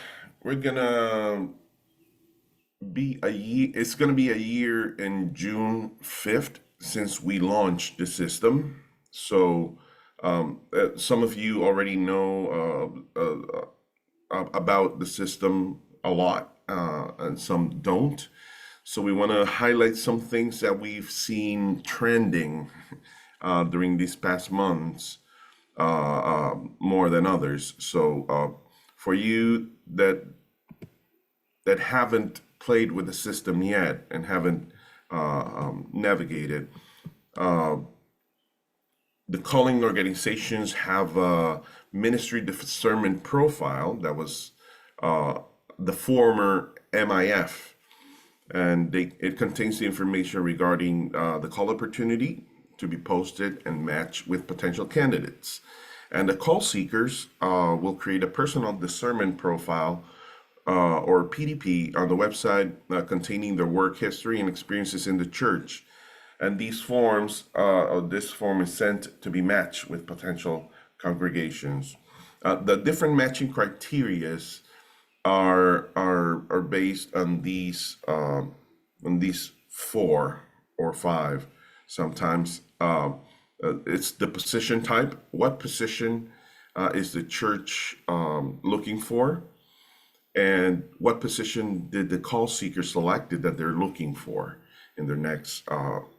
be a year. It's gonna be a year in June 5th since we launched the system. So some of you already know about the system a lot, and some don't. So we want to highlight some things that we've seen trending during these past months more than others. So for you that haven't played with the system yet and haven't navigated, the calling organizations have a ministry discernment profile that was the former MIF. And it contains the information regarding the call opportunity to be posted and matched with potential candidates. And the call seekers will create a personal discernment profile or PDP on the website containing their work history and experiences in the church. And these forms, this form is sent to be matched with potential congregations. The different matching criterias are based on these 4 or 5. Sometimes it's the position type. What position is the church looking for, and what position did the call seeker selected that they're looking for in their next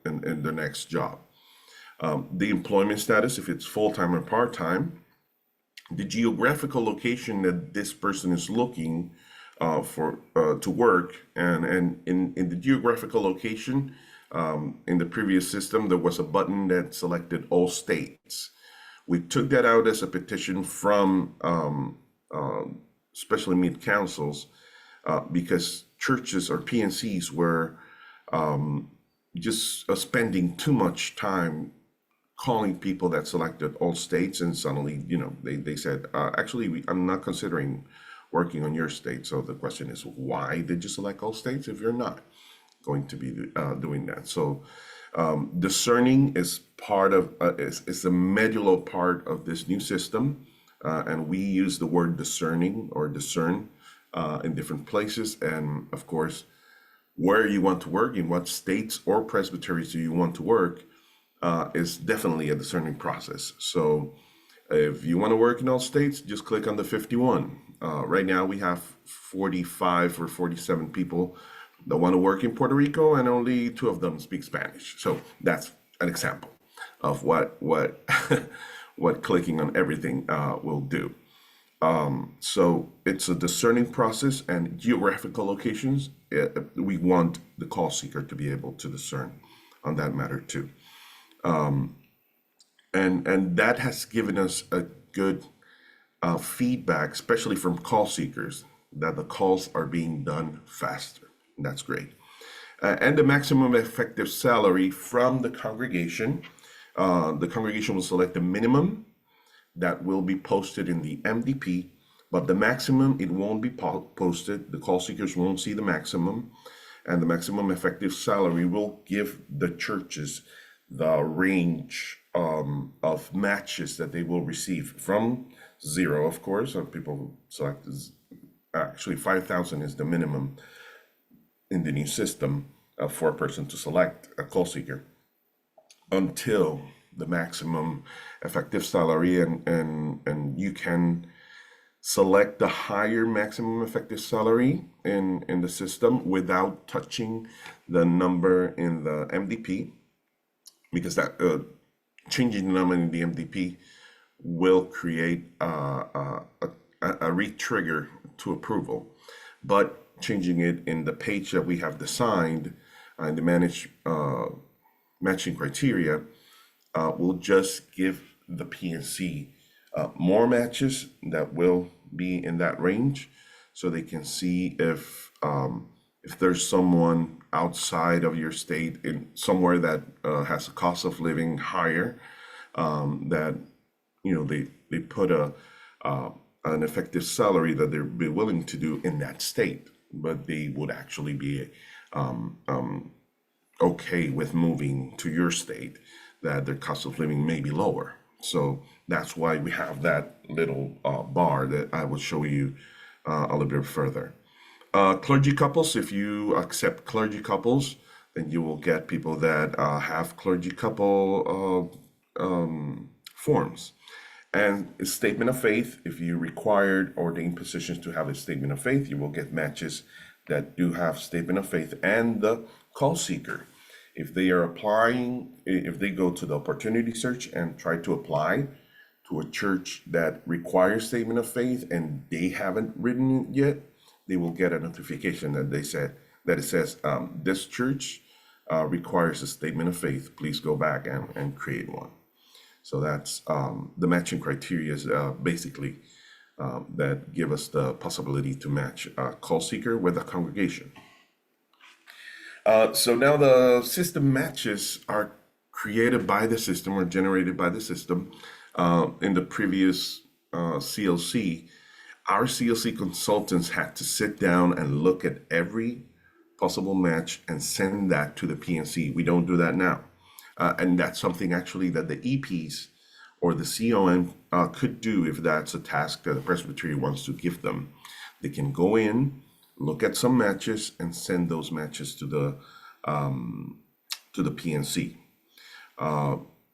in their next job? The employment status, if it's full-time or part-time. The geographical location that this person is looking for to work, and in the geographical location, in the previous system, there was a button that selected all states. We took that out as a petition from special meet councils because churches or PNCs were just spending too much time calling people that selected all states, and suddenly, they said, actually, I'm not considering working on your state. So the question is, why did you select all states if you're not going to be doing that? So discerning is part of, is a medulla part of this new system. And we use the word discerning or discern in different places. And of course, where you want to work, in what states or presbyteries do you want to work, is definitely a discerning process. So if you want to work in all states, just click on the 51. Right now we have 45 or 47 people that want to work in Puerto Rico, and only 2 of them speak Spanish. So that's an example of what what clicking on everything will do. So it's a discerning process, and geographical locations, we want the call seeker to be able to discern on that matter too. And that has given us a good feedback, especially from call seekers, that the calls are being done faster. That's great. And the maximum effective salary from the congregation will select the minimum that will be posted in the MDP, but the maximum, it won't be posted. The call seekers won't see the maximum, and the maximum effective salary will give the churches the range of matches that they will receive, from 0, of course. People select, actually 5,000 is the minimum in the new system for a person to select a call seeker, until the maximum effective salary, and you can select the higher maximum effective salary in the system without touching the number in the MDP, because that changing the number in the MDP will create a re-trigger to approval. But changing it in the page that we have designed and the matching criteria will just give the PNC more matches that will be in that range, so they can see if there's someone outside of your state, in somewhere that has a cost of living higher, that they put an effective salary that they'd be willing to do in that state, but they would actually be okay with moving to your state, that their cost of living may be lower. So that's why we have that little bar that I will show you a little bit further. Clergy couples, if you accept clergy couples, then you will get people that have clergy couple forms. And a statement of faith, if you required ordained positions to have a statement of faith, you will get matches that do have statement of faith. And the call seeker, if they are applying, if they go to the opportunity search and try to apply to a church that requires statement of faith and they haven't written it yet, they will get a notification that it says this church requires a statement of faith. Please go back and create one. So that's the matching criteria is basically that give us the possibility to match a call seeker with a congregation. So now the system matches are created by the system or generated by the system. In the previous CLC, our CLC consultants had to sit down and look at every possible match and send that to the PNC. We don't do that now. And that's something actually that the EPs or the COM could do if that's a task that the presbytery wants to give them. They can go in, look at some matches, and send those matches to the PNC.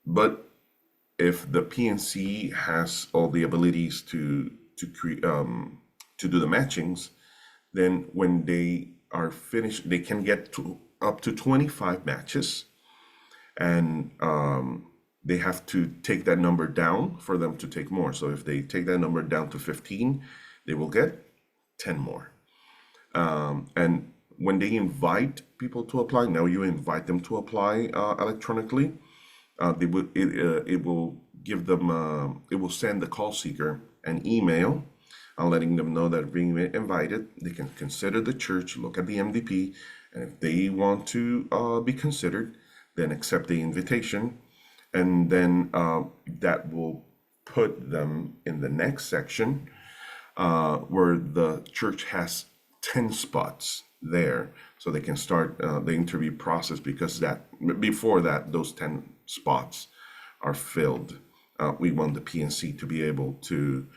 But if the PNC has all the abilities to do the matchings, then when they are finished, they can get to up to 25 matches, and they have to take that number down for them to take more. So if they take that number down to 15, they will get 10 more. And when they invite people to apply, now you invite them to apply electronically, it will give them, it will send the call seeker an email letting them know that they're being invited. They can consider the church, look at the MDP, and if they want to be considered, then accept the invitation. And then that will put them in the next section where the church has 10 spots there. So they can start the interview process, because before that, those 10 spots are filled. We want the PNC to be able to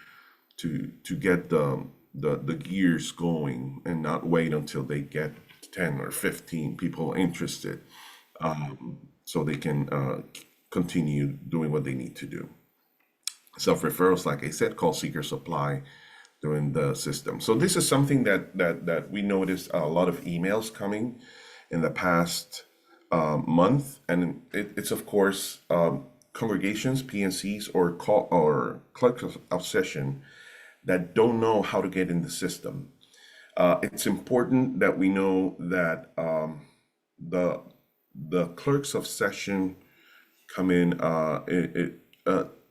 get the gears going and not wait until they get 10 or 15 people interested, so they can continue doing what they need to do. Self-referrals, like I said, call seekers apply during the system. So this is something that we noticed a lot of emails coming in the past month, and it's of course congregations, PNCs, or clerks of session that don't know how to get in the system. It's important that we know that the clerks of session come in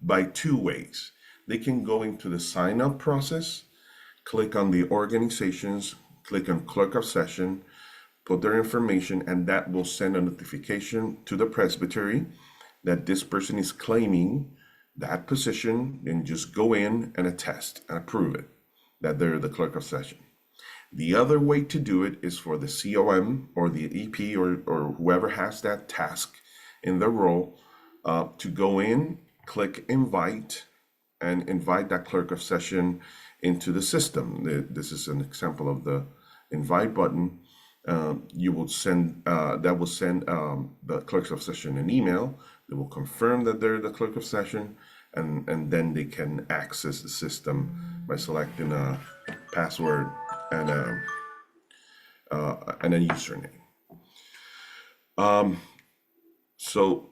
by two ways. They can go into the sign-up process, click on the organizations, click on clerk of session, put their information, and that will send a notification to the presbytery that this person is claiming that position, and just go in and attest and approve it, that they're the clerk of session. The other way to do it is for the COM or the EP or whoever has that task in the role to go in, click invite, and invite that clerk of session into the system. This is an example of the invite button. You will send, that will send the clerks of session an email. They will confirm that they're the clerk of session, and then they can access the system by selecting a password and a username. So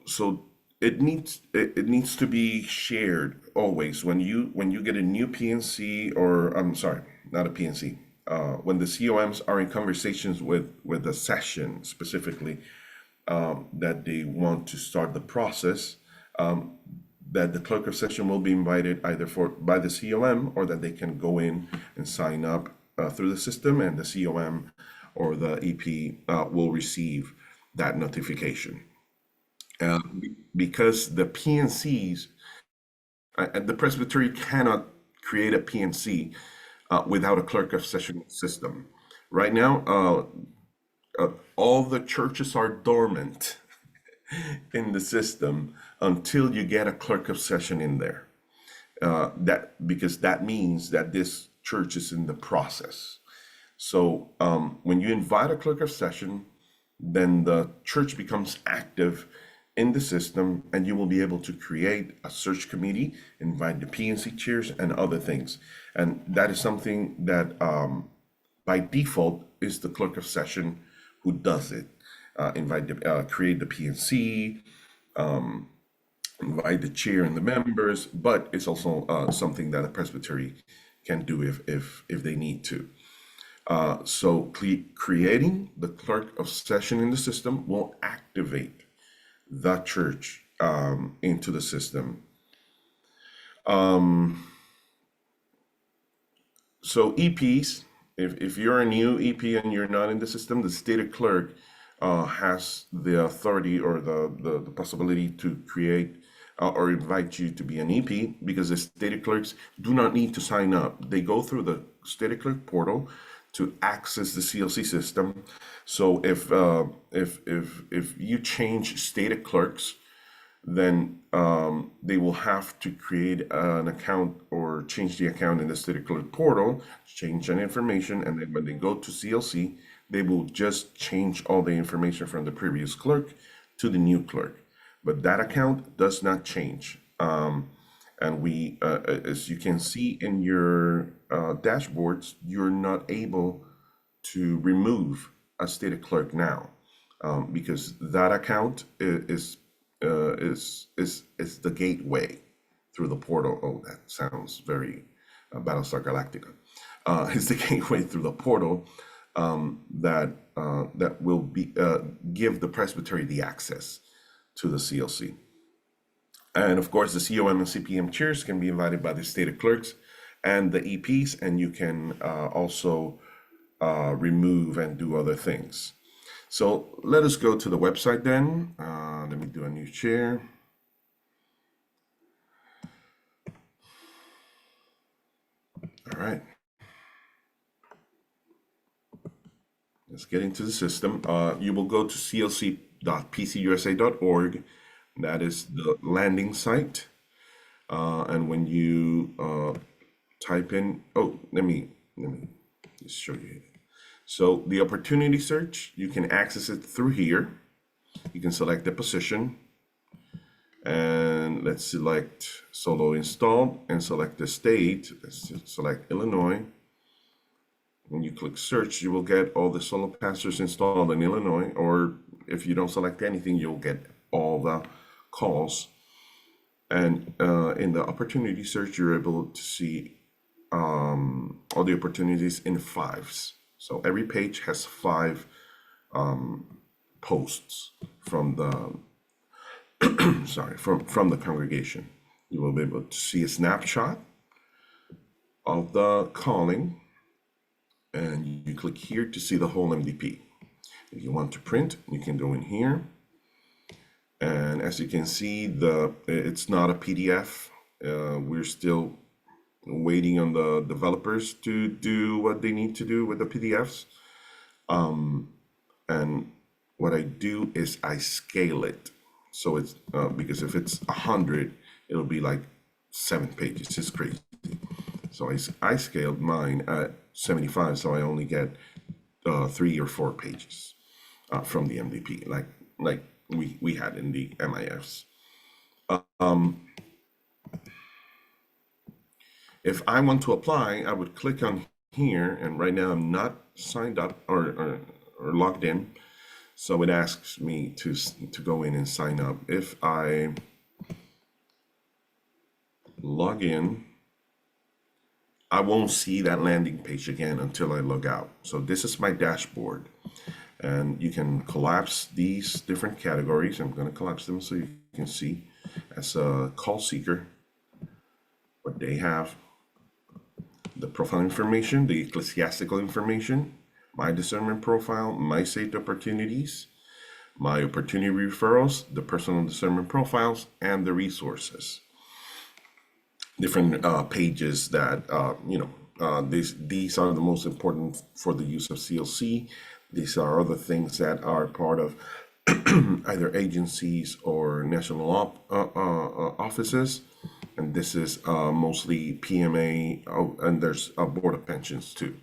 it needs to be shared always when you get a new PNC, or I'm sorry, not a PNC. When the COMs are in conversations with the session specifically, that they want to start the process, that the clerk of session will be invited either by the COM, or that they can go in and sign up through the system, and the COM or the EP will receive that notification. Because the PNCs, the presbytery cannot create a PNC without a clerk of session system. Right now, all the churches are dormant in the system until you get a clerk of session in there. Because that means that this church is in the process. So when you invite a clerk of session, then the church becomes active in the system, and you will be able to create a search committee, invite the PNC chairs and other things. And that is something that by default is the clerk of session who does it. Create the PNC, invite the chair and the members, but it's also something that a presbytery can do if they need to. So creating the clerk of session in the system will activate the church into the system. So EPs, if you're a new EP and you're not in the system, the stated clerk has the authority or the possibility to create or invite you to be an EP, because the stated clerks do not need to sign up. They go through the stated clerk portal to access the CLC system. So if you change stated clerks, then they will have to create an account or change the account in the stated clerk portal, change that information, and then when they go to CLC, they will just change all the information from the previous clerk to the new clerk. But that account does not change. And we, as you can see in your dashboards, you're not able to remove a stated clerk now, because that account is the gateway through the portal. Oh, that sounds very Battlestar Galactica. It's the gateway through the portal that will be give the presbytery the access to the CLC. And of course, the COM and CPM chairs can be invited by the stated clerks and the EPs, and you can also remove and do other things. So let us go to the website then. Let me do a new share. All right. Let's get into the system. You will go to clc.pcusa.org. That is the landing site. And when you type in, let me just show you. So the opportunity search, you can access it through here. You can select the position, and let's select solo installed and select the state. Let's select Illinois. When you click search, you will get all the solo pastors installed in Illinois, or if you don't select anything, you'll get all the calls. And in the opportunity search, you're able to see all the opportunities in fives. So every page has 5 posts from the from the congregation. You will be able to see a snapshot of the calling, and you click here to see the whole MDP. If you want to print, you can go in here, and as you can see, it's not a PDF. We're still waiting on the developers to do what they need to do with the PDFs. And what I do is I scale it. So it's because if it's 100, it'll be like 7 pages. It's crazy. So I scaled mine at 75, so I only get 3 or 4 pages from the MDP, like we had in the MIFs. If I want to apply, I would click on here, and right now I'm not signed up or logged in, so it asks me to go in and sign up. If I log in, I won't see that landing page again until I log out. So this is my dashboard, and you can collapse these different categories. I'm going to collapse them so you can see as a call seeker what they have. The profile information, the ecclesiastical information, my discernment profile, my saved opportunities, my opportunity referrals, the personal discernment profiles, and the resources. Different pages that, these are the most important for the use of CLC. These are other things that are part of either agencies or national offices. And this is mostly PMA, and there's a board of pensions too.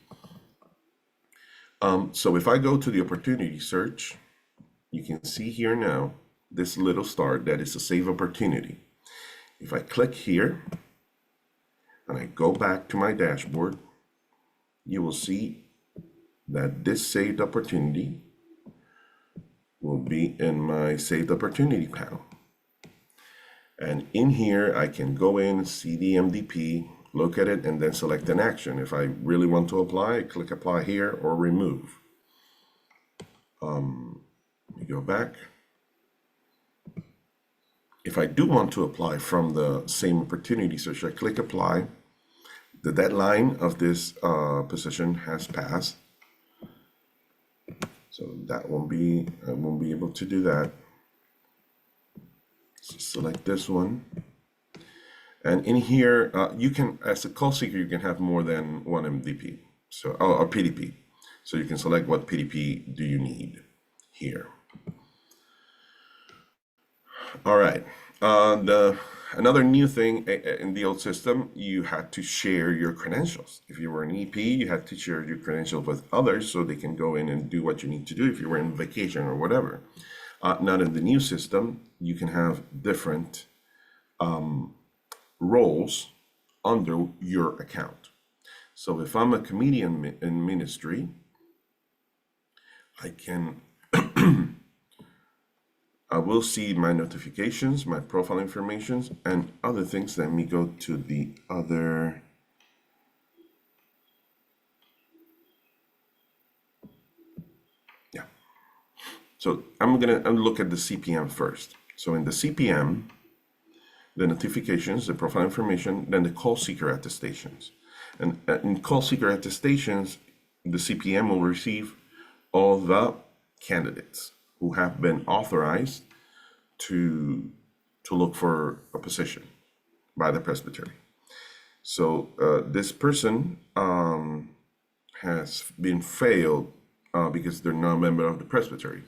So if I go to the opportunity search, you can see here now, this little star that is a save opportunity. If I click here, and I go back to my dashboard, you will see that this saved opportunity will be in my saved opportunity panel. And in here, I can go in, see the MDP, look at it, and then select an action. If I really want to apply, I click apply here or remove. Let me go back. If I do want to apply from the same opportunity search, I click apply. The deadline of this position has passed. So I won't be able to do that. So select this one. And in here, you can, as a call seeker, you can have more than one MDP, so or PDP. So you can select what PDP do you need here. All right. Another new thing in the old system, you had to share your credentials. If you were an EP, you had to share your credentials with others so they can go in and do what you need to do if you were in vacation or whatever. Not in the new system, you can have different roles under your account. So if I'm a comedian in ministry, I can I will see my notifications, my profile information, and other things. Let me go to the other. Yeah. So I'm gonna look at the CPM first. So in the CPM, the notifications, the profile information, then the call seeker attestations. And in call seeker attestations, the CPM will receive all the candidates who have been authorized to look for a position by the presbytery. So this person has been failed because they're not a member of the presbytery.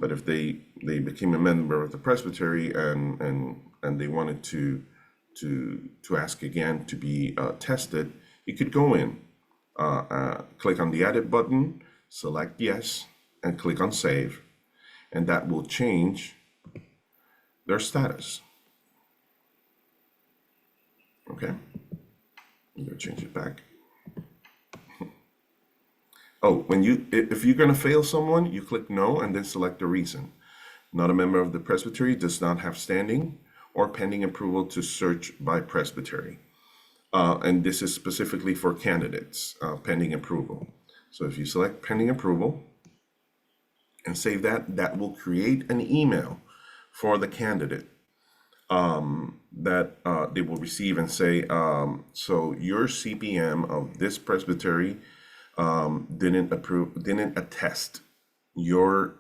But if they became a member of the presbytery and they wanted to ask again to be tested, you could go in, click on the edit button, select yes, and click on save, and that will change their status. Okay, I'm gonna change it back. Oh, if you're gonna fail someone, you click no and then select the reason. Not a member of the presbytery, does not have standing or pending approval to search by presbytery. And this is specifically for candidates, pending approval. So if you select pending approval and save that, that will create an email for the candidate that they will receive and say, so your CPM of this presbytery didn't attest your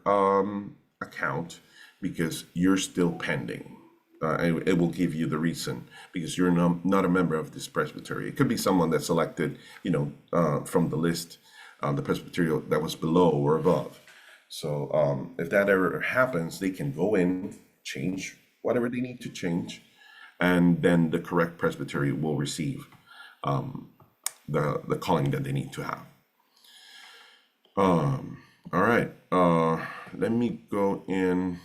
account because you're still pending. And it will give you the reason because you're not a member of this presbytery. It could be someone that's selected, from the list, the presbytery that was below or above. So if that ever happens, they can go in, change whatever they need to change, and then the correct presbytery will receive the calling that they need to have. All right, let me go in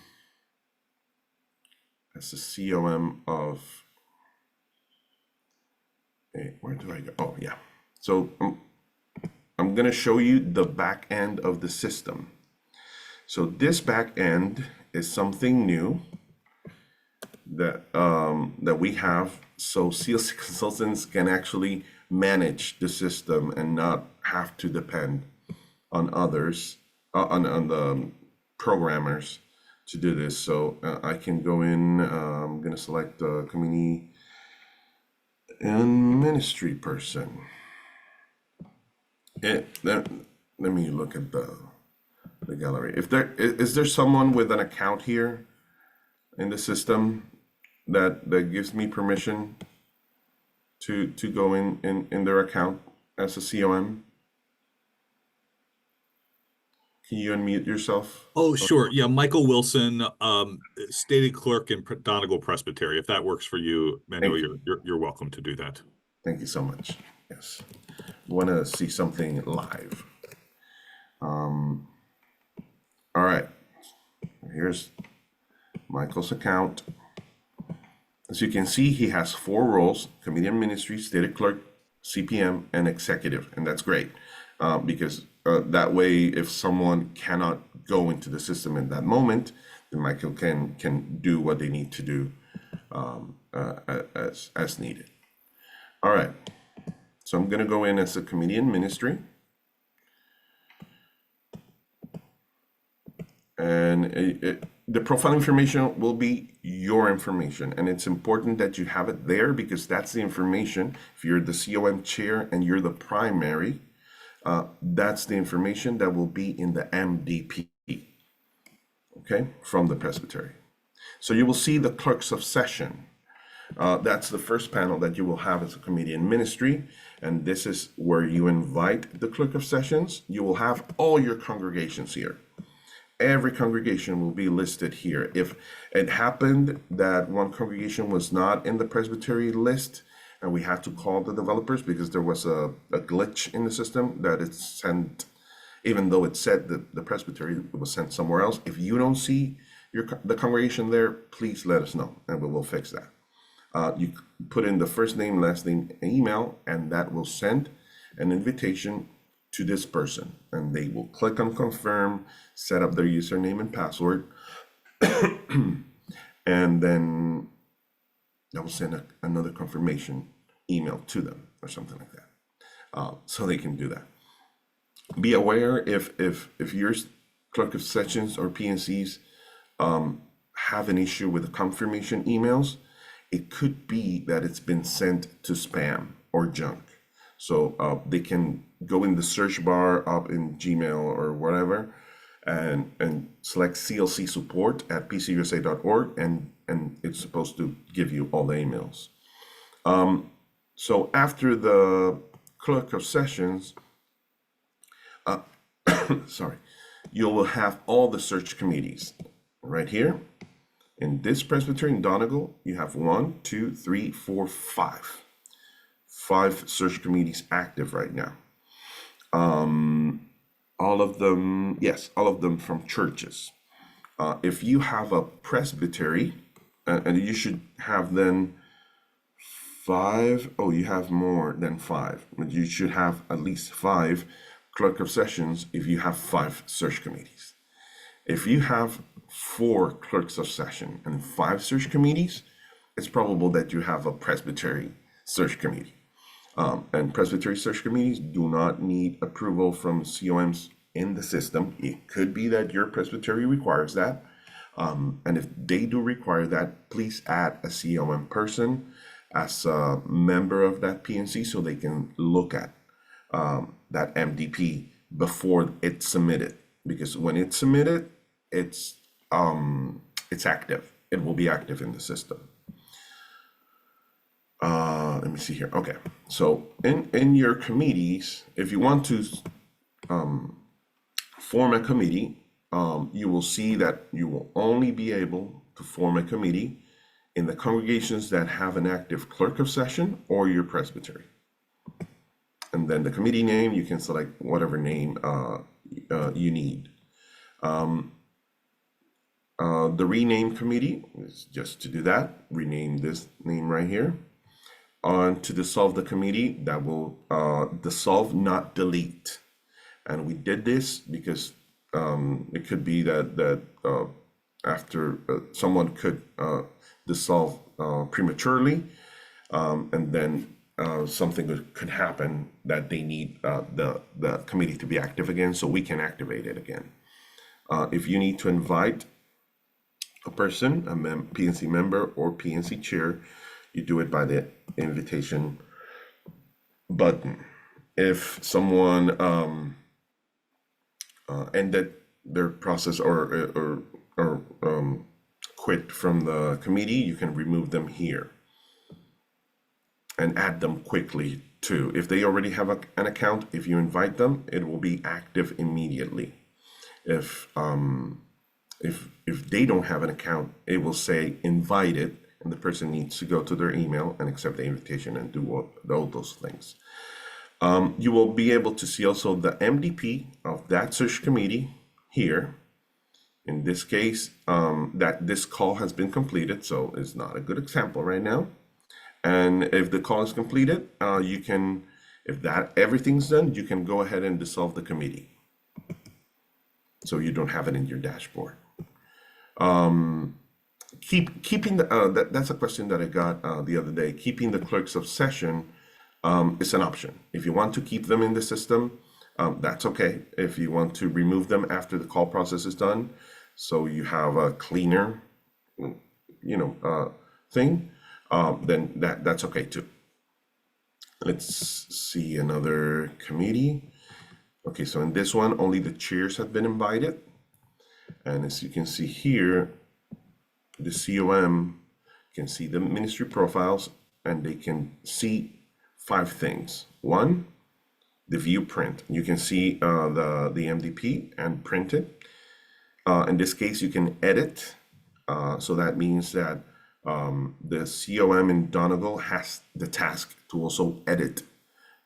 as the COM of, where do I go? Oh, yeah. So I'm going to show you the back end of the system. So this back end is something new that we have, so CLC consultants can actually manage the system and not have to depend on others, on the programmers to do this. So I can go in, I'm going to select the community and ministry person. Let me look at the gallery. Is there someone with an account here in the system that gives me permission to go in their account as a COM? Can you unmute yourself? Oh, sure. Yeah, Michael Wilson, stated clerk in Donegal Presbytery. If that works for you, Manuel, you're welcome to do that. Thank you so much. Yes, want to see something live. All right, here's Michael's account. As you can see, he has 4 roles: comedian ministry, stated clerk, CPM, and executive, and that's great because that way, if someone cannot go into the system in that moment, then Michael can do what they need to do as needed. All right, so I'm going to go in as a comedian ministry, and the profile information will be your information, and it's important that you have it there because that's the information. If you're the COM chair and you're the primary, that's the information that will be in the MDP, okay, from the presbytery. So you will see the clerks of session. That's the first panel that you will have as a comedian ministry, and this is where you invite the clerk of sessions. You will have all your congregations here. Every congregation will be listed here. If it happened that one congregation was not in the presbytery list, and we had to call the developers because there was a glitch in the system that it sent, even though it said that the presbytery was sent somewhere else. If you don't see the congregation there, please let us know and we will fix that. You put in the first name, last name, and email, and that will send an invitation to this person, and they will click on confirm, set up their username and password, and then that will send another confirmation email to them or something like that, so they can do that. Be aware if your clerk of sessions or PNCs have an issue with the confirmation emails, it could be that it's been sent to spam or junk. So they can go in the search bar up in Gmail or whatever and select CLC support at pcusa.org, and it's supposed to give you all the emails. So after the clerk of sessions, sorry, you will have all the search committees right here. In this presbytery in Donegal, you have 1, 2, 3, 4, 5. 5 search committees active right now. All of them, yes, all of them from churches. If you have a presbytery, and you should have then 5, oh, you have more than 5, but you should have at least 5 clerk of sessions if you have 5 search committees. If you have 4 clerks of session and 5 search committees, it's probable that you have a presbytery search committee. And presbytery search committees do not need approval from COMs in the system. It could be that your presbytery requires that. And if they do require that, please add a COM person as a member of that PNC so they can look at that MDP before it's submitted. Because when it's submitted, it's active. It will be active in the system. Let me see here. Okay, so in your committees, if you want to form a committee, you will see that you will only be able to form a committee in the congregations that have an active clerk of session or your presbytery. And then the committee name, you can select whatever name you need. The rename committee is just to do that. Rename this name right here. To dissolve the committee, that will dissolve, not delete. And we did this because it could be that after someone could dissolve prematurely, and then something could happen that they need the committee to be active again, so we can activate it again. If you need to invite a person, a PNC member or PNC chair, you do it by the invitation button. If someone ended their process or quit from the committee, you can remove them here and add them quickly too. If they already have an account, if you invite them, it will be active immediately. If they don't have an account, it will say invited, and the person needs to go to their email and accept the invitation and do all those things. You will be able to see also the MDP of that search committee here. In this case, that this call has been completed, so it's not a good example right now. And if the call is completed, you can, if that everything's done, you can go ahead and dissolve the committee. So you don't have it in your dashboard. Keeping the, that's a question that I got the other day. Keeping the clerks of session is an option. If you want to keep them in the system, that's okay. If you want to remove them after the call process is done, so you have a cleaner, thing, then that's okay too. Let's see another committee. Okay, so in this one, only the chairs have been invited. And as you can see here, the COM can see the ministry profiles, and they can see 5 things. 1, the view print. You can see the MDP and print it. In this case, you can edit. So that means that the COM in Donegal has the task to also edit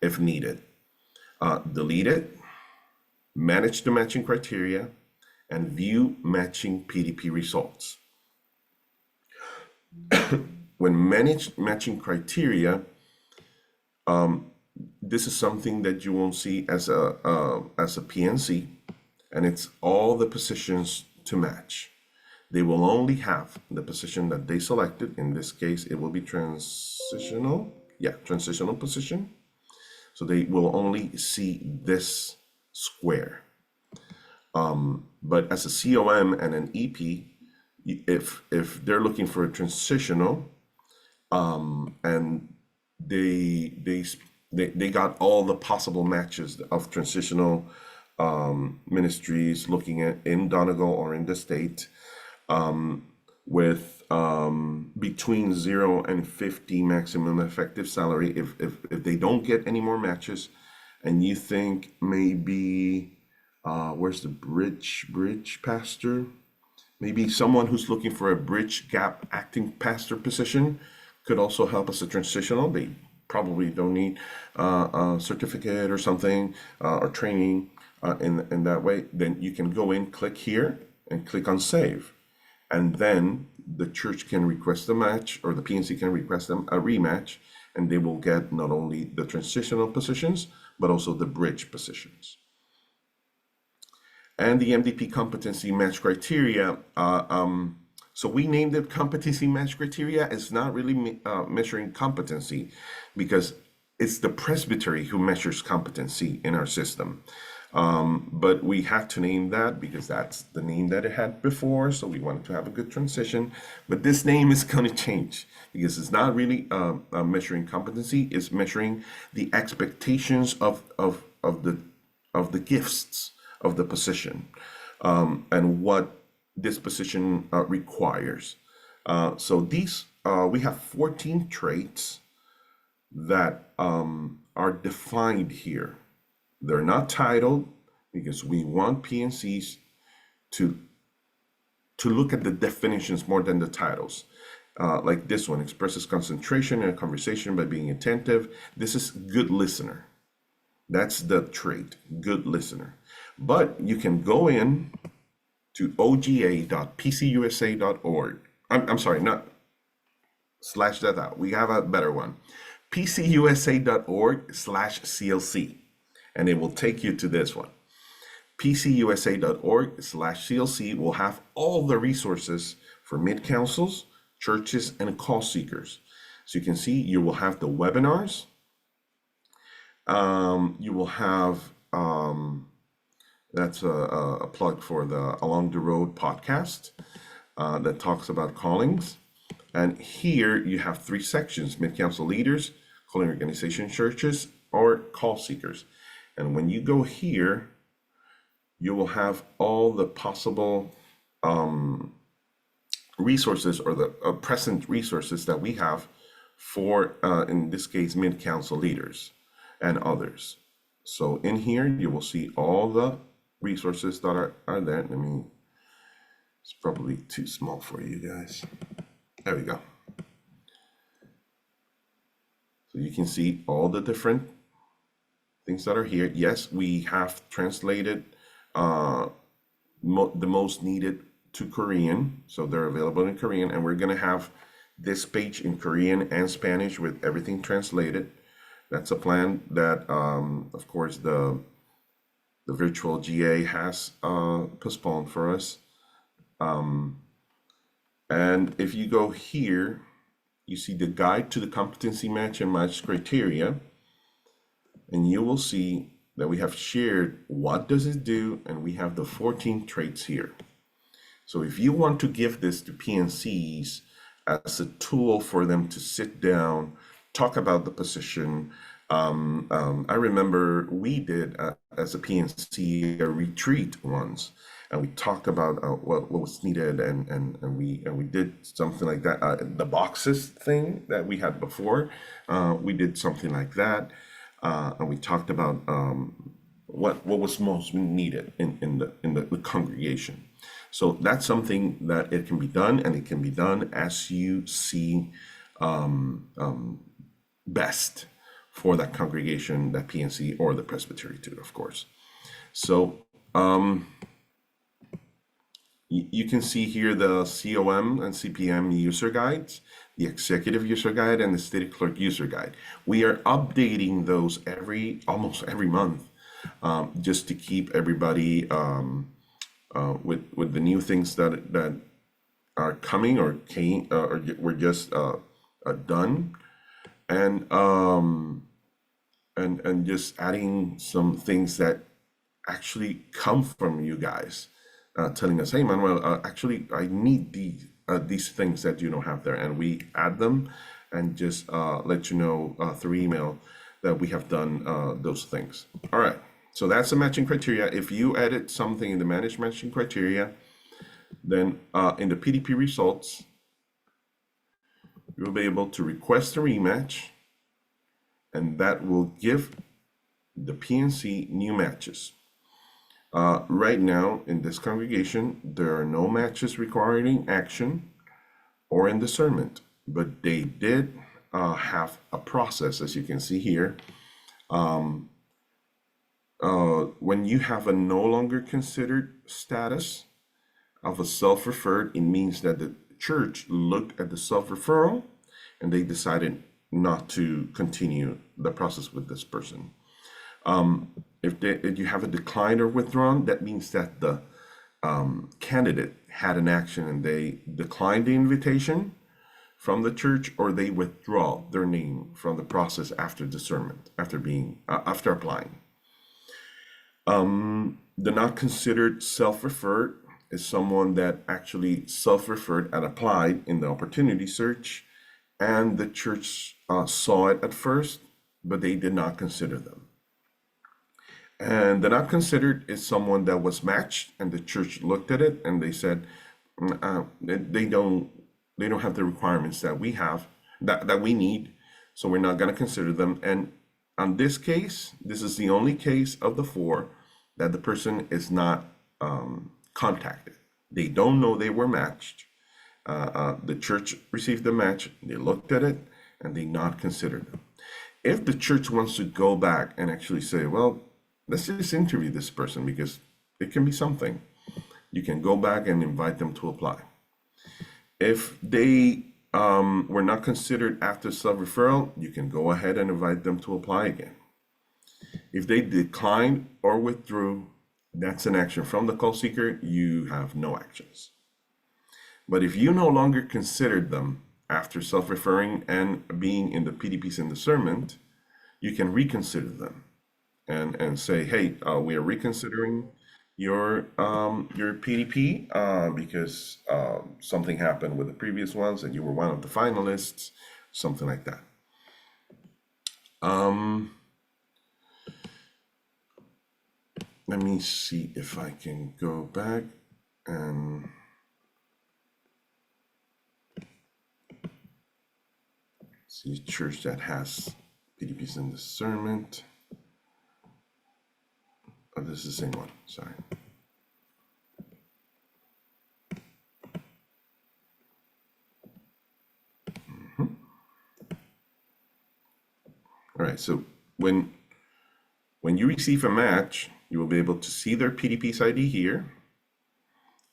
if needed. Delete it, manage the matching criteria, and view matching PDP results. When managed matching criteria, this is something that you won't see as a PNC, and it's all the positions to match. They will only have the position that they selected. In this case, it will be transitional. Yeah, transitional position. So they will only see this square. But as a COM and an EP, if they're looking for a transitional, And they got all the possible matches of transitional ministries looking at in Donegal or in the state, with between 0 and 50 maximum effective salary. If they don't get any more matches, and you think maybe where's the bridge pastor? Maybe someone who's looking for a bridge gap acting pastor position could also help as a transitional. They probably don't need a certificate or something or training in that way. Then you can go in, click here, and click on save. And then the church can request a match, or the PNC can request them a rematch, and they will get not only the transitional positions, but also the bridge positions. And the MDP competency match criteria. So we named it competency match criteria. It's not really measuring competency, because it's the presbytery who measures competency in our system. But we had to name that because that's the name that it had before. So we wanted to have a good transition. But this name is going to change, because it's not really measuring competency. It's measuring the expectations of the gifts of the position, and what this position requires. So these we have 14 traits that are defined here. They're not titled, because we want PNCs to look at the definitions more than the titles. Like this one expresses concentration in a conversation by being attentive. This is good listener. That's the trait, good listener. But you can go in to oga.pcusa.org. I'm sorry, not slash that out. We have a better one. pcusa.org/CLC. And it will take you to this one. pcusa.org/CLC will have all the resources for mid-councils, churches, and call seekers. So you can see you will have the webinars. You will have, that's a plug for the Along the Road podcast that talks about callings. And here you have 3 sections: mid-council leaders, calling organization churches, or call seekers. And when you go here, you will have all the possible resources, or the present resources that we have for, in this case, mid-council leaders and others. So in here, you will see all the resources that are there. Let me, it's probably too small for you guys. There we go. So you can see all the different things that are here. Yes, we have translated the most needed to Korean, so they're available in Korean, and we're going to have this page in Korean and Spanish with everything translated. That's a plan that, of course, the virtual GA has postponed for us. And if you go here, you see the guide to the competency match and match criteria, and you will see that we have shared what does it do, and we have the 14 traits here. So if you want to give this to PNCs as a tool for them to sit down, talk about the position. I remember we did as a PNC a retreat once, and we talked about what was needed, and we did something like that. The boxes thing that we had before, we did something like that, and we talked about what was most needed in the congregation. So that's something that it can be done, and it can be done as you see best for that congregation, that PNC, or the presbytery too, of course. So you can see here the COM and CPM user guides, the executive user guide, and the state clerk user guide. We are updating those almost every month, just to keep everybody with the new things that are coming or came or were just done, and just adding some things that actually come from you guys, telling us, hey, Manuel, actually I need these things that you don't have there, and we add them, and just let you know through email that we have done those things. All right, so that's the matching criteria. If you edit something in the managed matching criteria, then in the PDP results, you'll be able to request a rematch, and that will give the PNC new matches. Right now in this congregation, there are no matches requiring action or in discernment, but they did have a process, as you can see here. When you have a no longer considered status of a self-referred, it means that the church looked at the self-referral and they decided not to continue the process with this person. If you have a declined or withdrawn, that means that the candidate had an action and they declined the invitation from the church, or they withdraw their name from the process after discernment, after applying. The not considered self-referred is someone that actually self-referred and applied in the opportunity search, and the church saw it at first, but they did not consider them. And the not considered is someone that was matched, and the church looked at it and they said they don't have the requirements that we have, that we need, so we're not going to consider them. And on this case, this is the only case of the 4 that the person is not contacted. They don't know they were matched. The church received the match, they looked at it, and they not considered them. If the church wants to go back and actually say, well, let's just interview this person because it can be something, you can go back and invite them to apply. If they were not considered after self-referral, you can go ahead and invite them to apply again. If they declined or withdrew, that's an action from the call seeker. You have no actions. But if you no longer considered them after self-referring and being in the PDPs and discernment, you can reconsider them and say, hey, we are reconsidering your PDP because something happened with the previous ones and you were one of the finalists, something like that. Let me see if I can go back and see a church that has PDPs and discernment. Oh, this is the same one, sorry. All right, so when you receive a match, you will be able to see their PDP's ID here.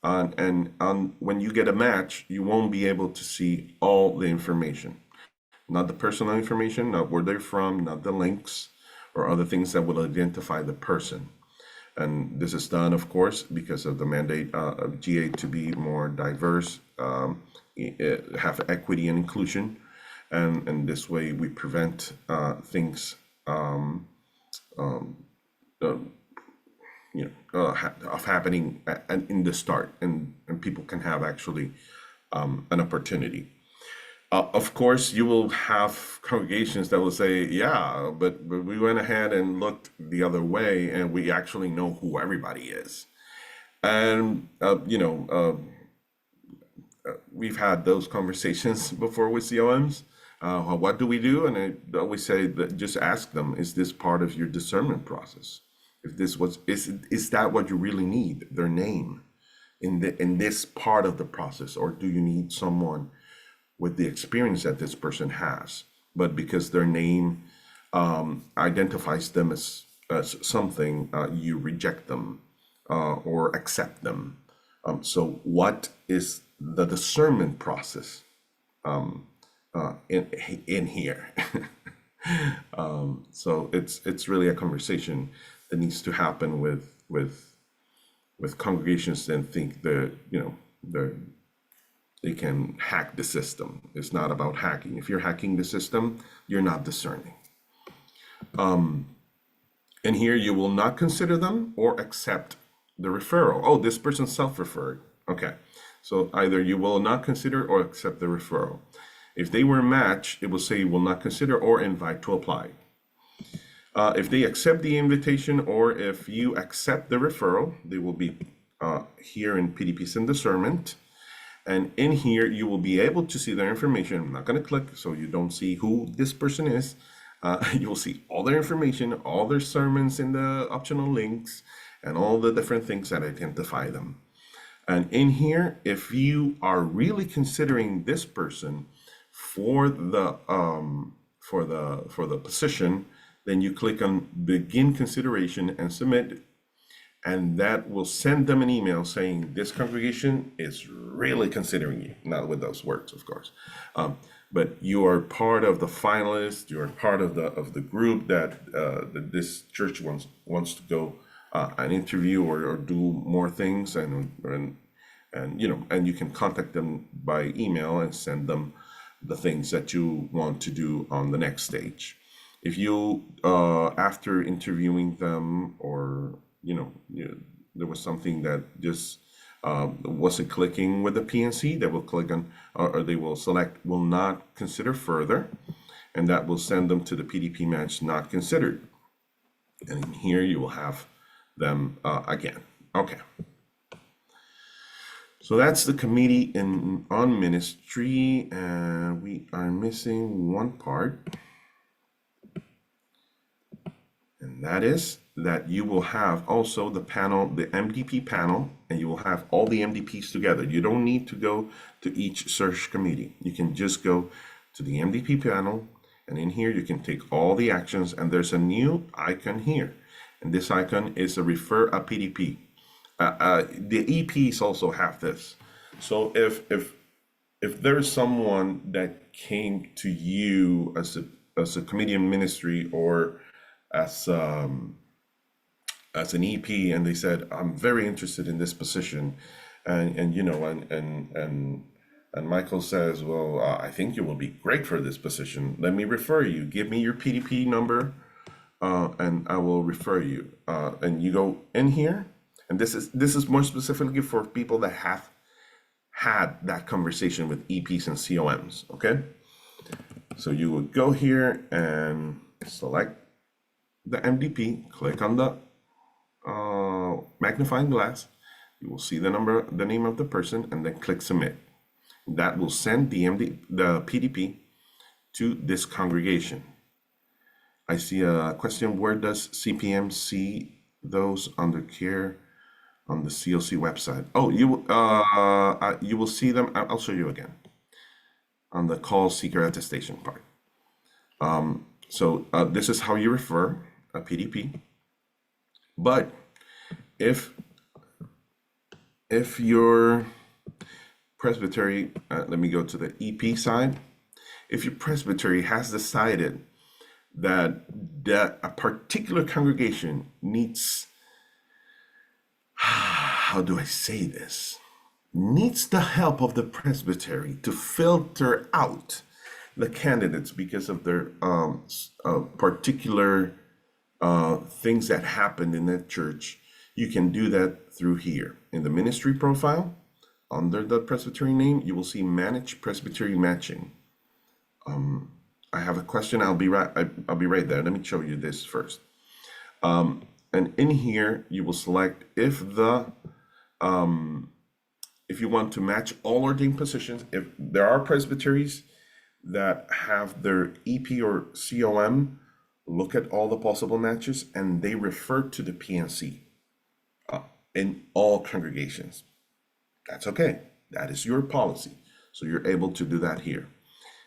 When you get a match, you won't be able to see all the information. Not the personal information, not where they're from, not the links or other things that will identify the person. And this is done, of course, because of the mandate of GA to be more diverse, have equity and inclusion. And this way we prevent things of happening in the start, and people can have actually an opportunity. Of course, you will have congregations that will say, yeah, but we went ahead and looked the other way and we actually know who everybody is. And, we've had those conversations before with COMs. What do we do? And I always say that just ask them, is this part of your discernment process? If this was, is that what you really need, their name in this part of the process? Or do you need someone with the experience that this person has, but because their name identifies them as something, you reject them or accept them? So what is the discernment process in here? So it's really a conversation that needs to happen with congregations and think that they can hack the system. It's not about hacking. If you're hacking the system, you're not discerning. And here you will not consider them or accept the referral. Oh, this person's self-referred. Okay, so either you will not consider or accept the referral. If they were a match, it will say will not consider or invite to apply. If they accept the invitation or if you accept the referral, they will be here in PDP Send Discernment. And in here, you will be able to see their information. I'm not going to click so you don't see who this person is. You will see all their information, all their sermons in the optional links, and all the different things that identify them. And in here, if you are really considering this person for the position, then you click on Begin Consideration and Submit, and that will send them an email saying this congregation is really considering you. Not with those words, of course, but you are part of the finalists. You are part of the group that this church wants to go and interview or do more things, and you can contact them by email and send them the things that you want to do on the next stage. If you after interviewing them, or there was something that just wasn't clicking with the PNC, they will click on, or they will select will not consider further, and that will send them to the PDP match not considered. And in here you will have them again. Okay. So that's the committee on ministry, and we are missing one part. And that is that you will have also the panel, the MDP panel, and you will have all the MDPs together. You don't need to go to each search committee. You can just go to the MDP panel, and in here you can take all the actions, and there's a new icon here. And this icon is a refer a PDP. The EPs also have this. So if there's someone that came to you as a committee in ministry or as an EP, and they said, I'm very interested in this position, and Michael says, well, I think you will be great for this position. Let me refer you. Give me your PDP number, and I will refer you. And you go in here, and this is more specifically for people that have had that conversation with EPs and COMs. Okay, so you would go here and select the MDP, click on the magnifying glass. You will see the name of the person, and then click submit. That will send the PDP to this congregation. I see a question, where does CPM see those under care on the COC website? Oh, you will see them. I'll show you again on the call seeker attestation part. So this is how you refer a PDP. But if your presbytery, let me go to the EP side. If your presbytery has decided that a particular congregation needs, how do I say this? Needs the help of the presbytery to filter out the candidates because of their particular things that happened in that church, you can do that through here. In the ministry profile, under the presbytery name, you will see Manage Presbytery Matching. I have a question. I'll be right there. Let me show you this first. And in here, you will select if you want to match all ordained positions. If there are presbyteries that have their EP or COM look at all the possible matches, and they refer to the PNC in all congregations. That's okay. That is your policy. So you're able to do that here.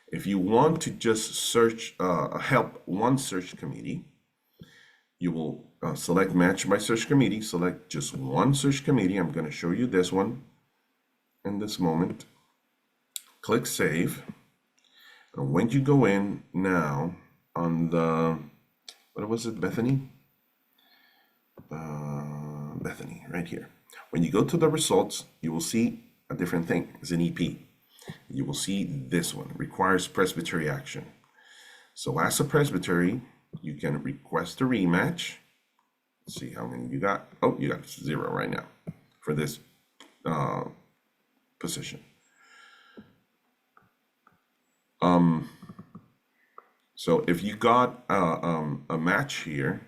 If you want to just search, help one search committee, you will select Match by Search Committee, select just one search committee. I'm going to show you this one in this moment. Click Save. And when you go in now on the, what was it, Bethany? Bethany, right here. When you go to the results, you will see a different thing. It's an EP. You will see this one, requires presbytery action. So as a presbytery, you can request a rematch. Let's see how many you got. Oh, you got 0 right now for this position. So if you got a match here,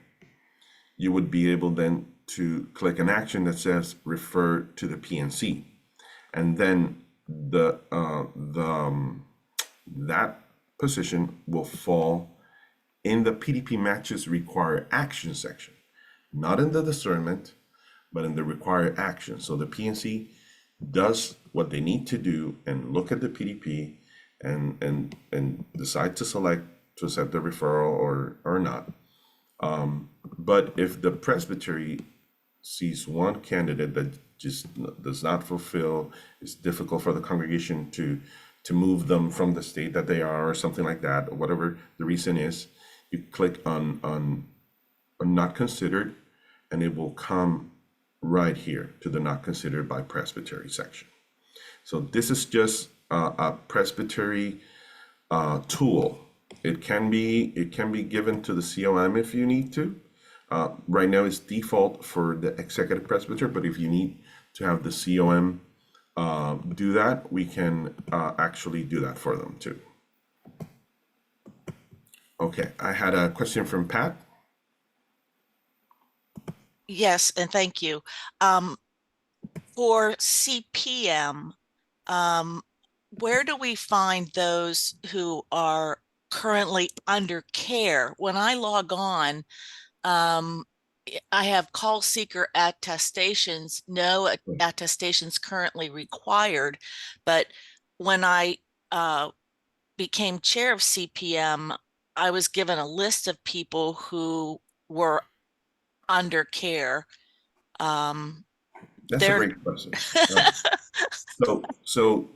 you would be able then to click an action that says refer to the PNC, and then that position will fall in the PDP matches require action section, not in the discernment, but in the required action. So the PNC does what they need to do and look at the PDP and decide to select to accept the referral or not. But if the presbytery sees one candidate that just does not fulfill, it's difficult for the congregation to move them from the state that they are or something like that, or whatever the reason is, you click on not considered, and it will come right here to the not considered by presbytery section. So this is just a presbytery tool. It can be given to the COM if you need to. Right now it's default for the executive presbyter, but if you need to have the COM do that, we can actually do that for them too. Okay, I had a question from Pat. Yes, and thank you. For CPM, where do we find those who are currently under care? When I log on, I have call seeker attestations, no attestations currently required. But when I became chair of CPM, I was given a list of people who were under care. That's a great question. So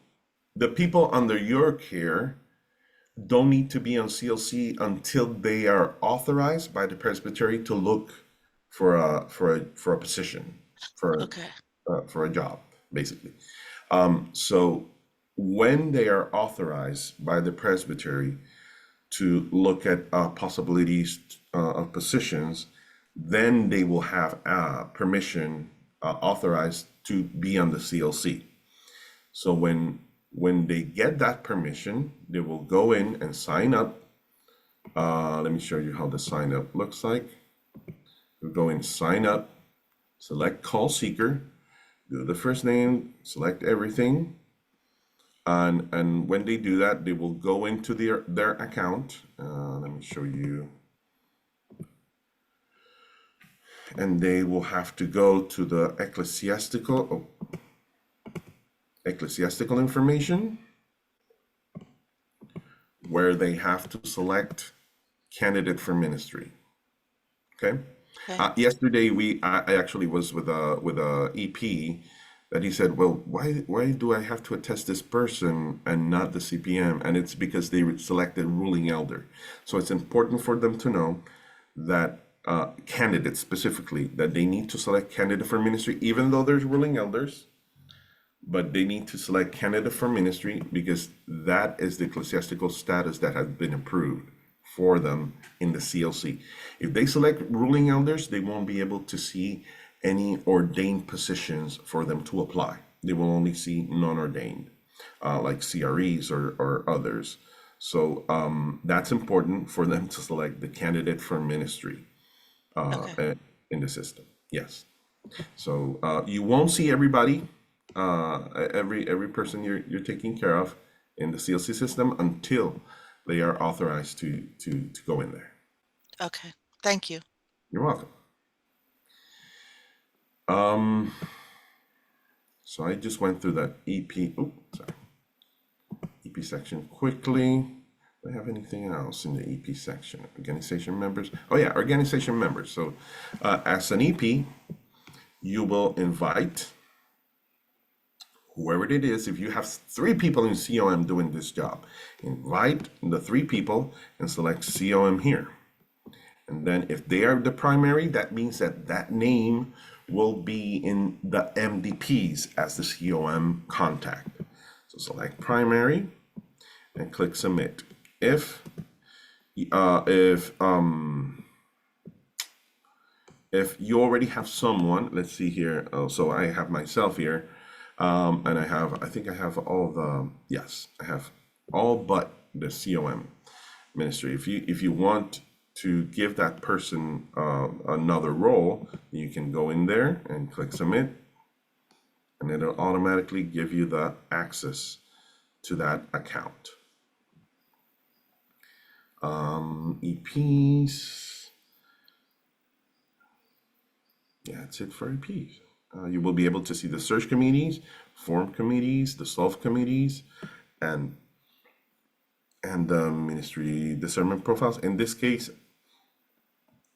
the people under your care don't need to be on CLC until they are authorized by the presbytery to look for a position, for a job, basically. So when they are authorized by the presbytery to look at possibilities of positions, then they will have permission authorized to be on the CLC. So when they get that permission, they will go in and sign up. Let me show you how the sign up looks like. We'll go in, sign up, select call seeker, do the first name, select everything. And when they do that, they will go into their account. Let me show you. And they will have to go to the ecclesiastical information, where they have to select candidate for ministry. Okay. Yesterday I actually was with a EP that he said, well, why do I have to attest this person and not the CPM? And it's because they selected ruling elder. So it's important for them to know that candidates specifically, that they need to select candidate for ministry, even though there's ruling elders, but they need to select candidate for ministry because that is the ecclesiastical status that has been approved for them in the CLC. If they select ruling elders, they won't be able to see any ordained positions for them to apply. They will only see non-ordained, like CREs or others. So that's important for them to select the candidate for ministry in the system. Yes. So you won't see everybody, every person you're taking care of in the CLC system until they are authorized to go in there. Okay, thank you. You're welcome. So I just went through that EP section quickly. Do I have anything else in the EP section? Organization members. Oh yeah, organization members. So as an EP, you will invite whoever it is. If you have 3 people in COM doing this job, invite the 3 people and select COM here. And then if they are the primary, that means that name will be in the MDPs as the COM contact. So select primary and click submit. If you already have someone, let's see here. Oh, so I have myself here, and I think I have all the, yes, I have all but the COM ministry. If you want to give that person another role, you can go in there and click submit, and it'll automatically give you the access to that account. EPs. Yeah, that's it for EPs. You will be able to see the search committees, form committees, the solve committees, and the ministry discernment profiles. In this case,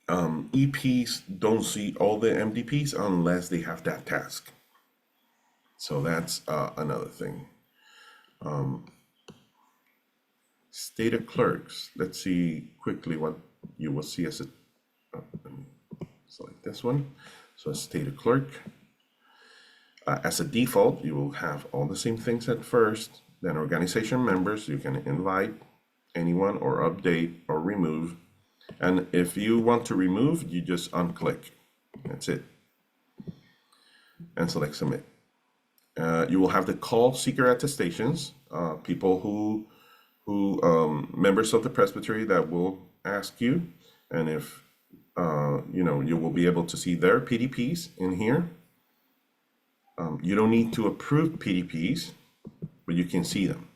EPs don't see all the MDPs unless they have that task. So that's another thing. Stated clerks. Let's see quickly what you will see as a, let me select this one. So a stated clerk. As a default, you will have all the same things at first. Then organization members, you can invite anyone or update or remove. And if you want to remove, you just unclick. That's it. And select submit. You will have the call seeker attestations, people who members of the presbytery that will ask you, and if you will be able to see their PDPs in here. You don't need to approve PDPs, but you can see them,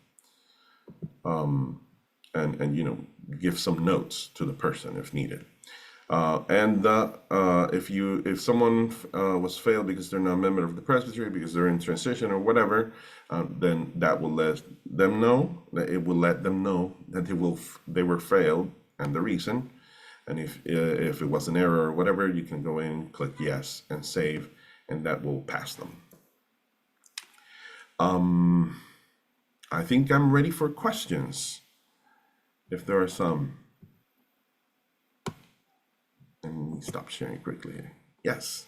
and give some notes to the person if needed. If someone was failed because they're not a member of the presbytery, because they're in transition or whatever, then that will let them know. That it will let them know that they were failed and the reason. And if it was an error or whatever, you can go in, click yes, and save, and that will pass them. I think I'm ready for questions, if there are some. Let me stop sharing quickly. Yes.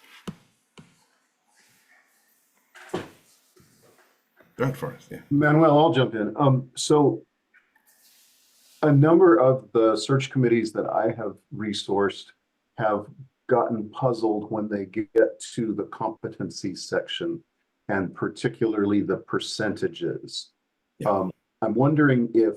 Go ahead, Forrest. Yeah. Manuel, I'll jump in. So a number of the search committees that I have resourced have gotten puzzled when they get to the competency section, and particularly the percentages. Yeah. I'm wondering if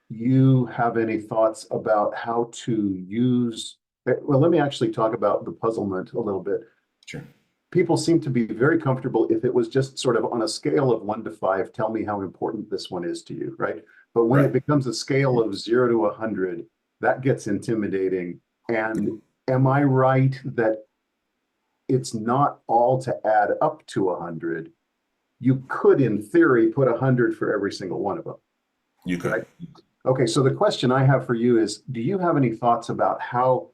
you have any thoughts about how to use. Well, let me actually talk about the puzzlement a little bit. Sure. People seem to be very comfortable if it was just sort of on a scale of 1 to 5, tell me how important this one is to you, right? But when it becomes a scale of 0 to 100, that gets intimidating. And am I right that it's not all to add up to 100? You could, in theory, put 100 for every single one of them. You could. Right? Okay, so the question I have for you is, do you have any thoughts about how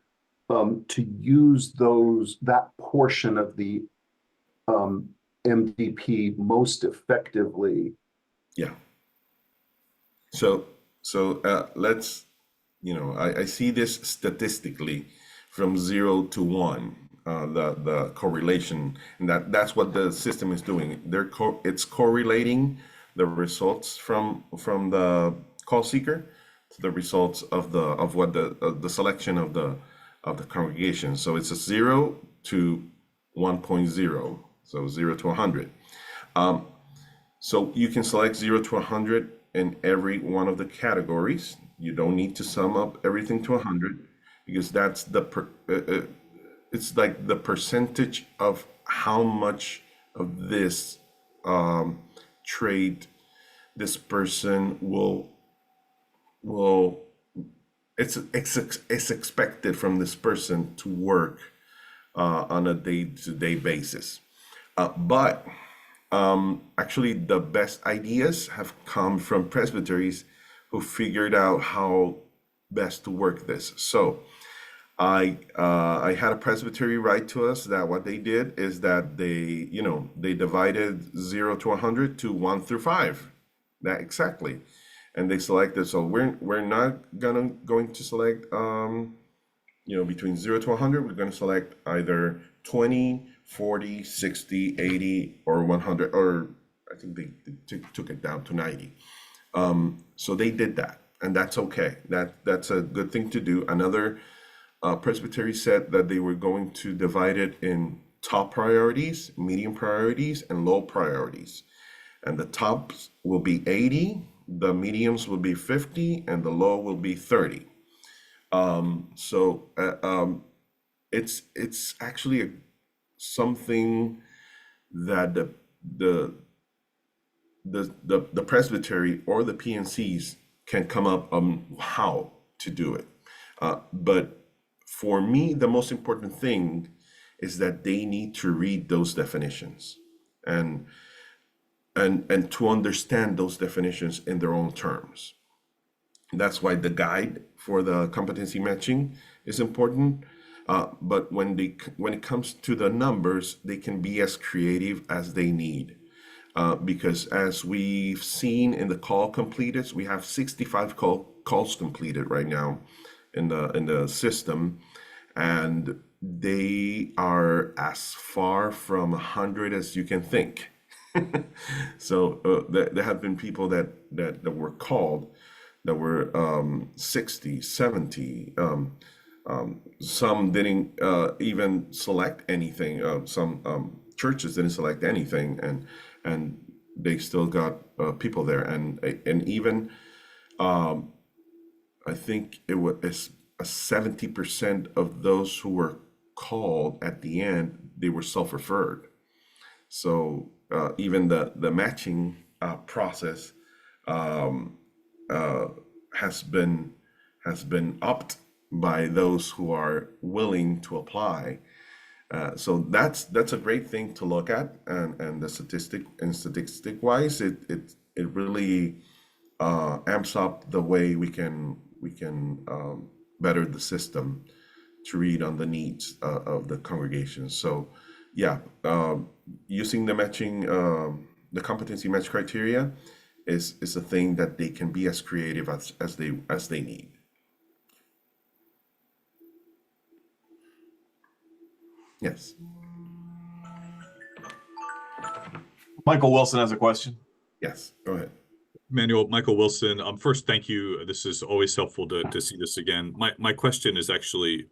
to use that portion of the MDP most effectively? Yeah. So let's, I see this statistically from 0 to 1, the correlation, and that's what the system is doing. It's correlating the results from the call seeker to the results of what the selection of the congregation. So it's a 0 to 1.0, so 0 to 100. So you can select 0 to 100 in every one of the categories. You don't need to sum up everything to 100, because that's it's like the percentage of how much of this trait this person will it's expected from this person to work on a day-to-day basis. But actually, the best ideas have come from presbyteries who figured out how best to work this. So I had a presbytery write to us that what they did is that they divided 0 to 100 to 1 through 5. That exactly. And they selected, so we're not going to select between 0 to 100. We're going to select either 20, 40, 60, 80, or 100, or I think they took it down to 90. So they did that, and that's okay. That's a good thing to do. Another presbytery said that they were going to divide it in top priorities, medium priorities, and low priorities. And the tops will be 80, the mediums will be 50 and the low will be 30. It's actually something that the presbytery or the PNCs can come up on how to do it. But for me, the most important thing is that they need to read those definitions and to understand those definitions in their own terms. That's why the guide for the competency matching is important. But when it comes to the numbers, they can be as creative as they need. Because as we've seen in the call completed, we have 65 calls completed right now in the system, and they are as far from 100 as you can think. So there have been people that were called that were 60, 70. Some didn't even select anything. Some churches didn't select anything, and they still got people there. And even I think it was 70% of those who were called at the end, they were self-referred. So even the matching process has been upped by those who are willing to apply. So that's a great thing to look at, and the statistic wise, it really amps up the way we can better the system to read on the needs of the congregation. So yeah, using the matching, the competency match criteria is a thing that they can be as creative as they need. Yes. Michael Wilson has a question. Yes, go ahead. Manuel, Michael Wilson. First, thank you. This is always helpful to see this again. My question is actually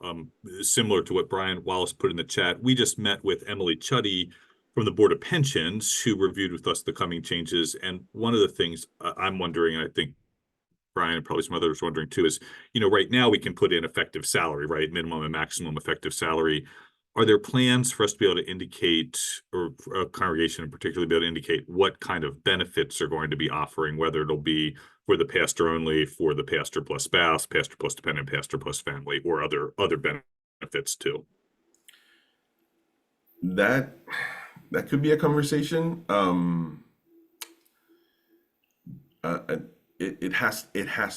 similar to what Brian Wallace put in the chat. We just met with Emily Chudy from the Board of Pensions, who reviewed with us the coming changes. And one of the things I'm wondering, and I think Brian and probably some others are wondering too, is, right now we can put in effective salary, right? Minimum and maximum effective salary. Are there plans for us to be able to indicate, or for a congregation in particular, be able to indicate what kind of benefits are going to be offering, whether it'll be for the pastor only, for the pastor plus spouse, pastor plus dependent, pastor plus family, or other benefits too? That could be a conversation. It has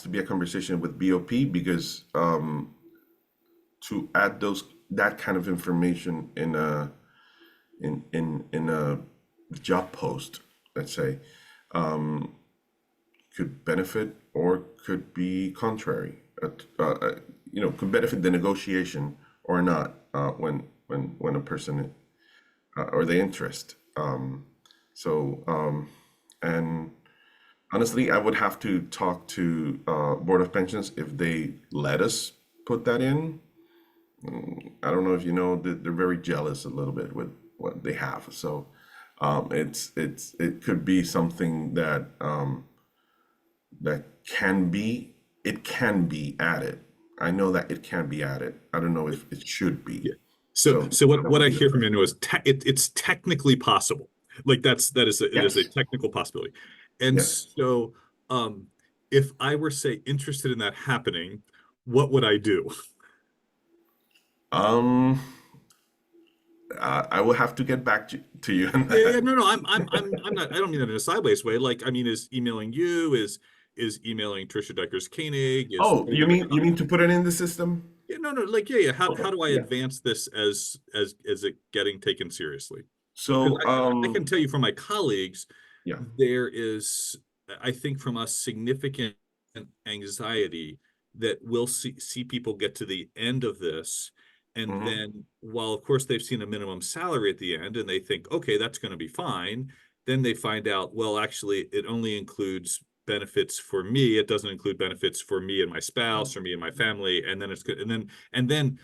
to be a conversation with BOP, because to add that kind of information in a job post, let's say, could benefit or could be contrary. Could benefit the negotiation or not, when a person or the interest. And honestly, I would have to talk to Board of Pensions if they let us put that in. I don't know if you know that they're very jealous a little bit with what they have. So it could be something that can be added. I know that it can be added. I don't know if it should be. Yeah. So what I hear from you is it's technically possible. Like that is a technical possibility. And yes. So if I were, say, interested in that happening, what would I do? I will have to get back to you. Yeah, no, I'm not. I don't mean that in a sideways way. Like, I mean, is emailing you, is emailing Trisha Deckers Koenig? Oh, you mean to put it in the system? Yeah, no. Like, yeah. How Okay. do I advance this as it getting taken seriously? So I can tell you from my colleagues, yeah, there is, I think, from us, significant anxiety that we'll see people get to the end of this, and then, while of course they've seen a minimum salary at the end and they think, okay, that's going to be fine, then they find out, well, actually it only includes benefits for me. It doesn't include benefits for me and my spouse or me and my family. And then it's good. And then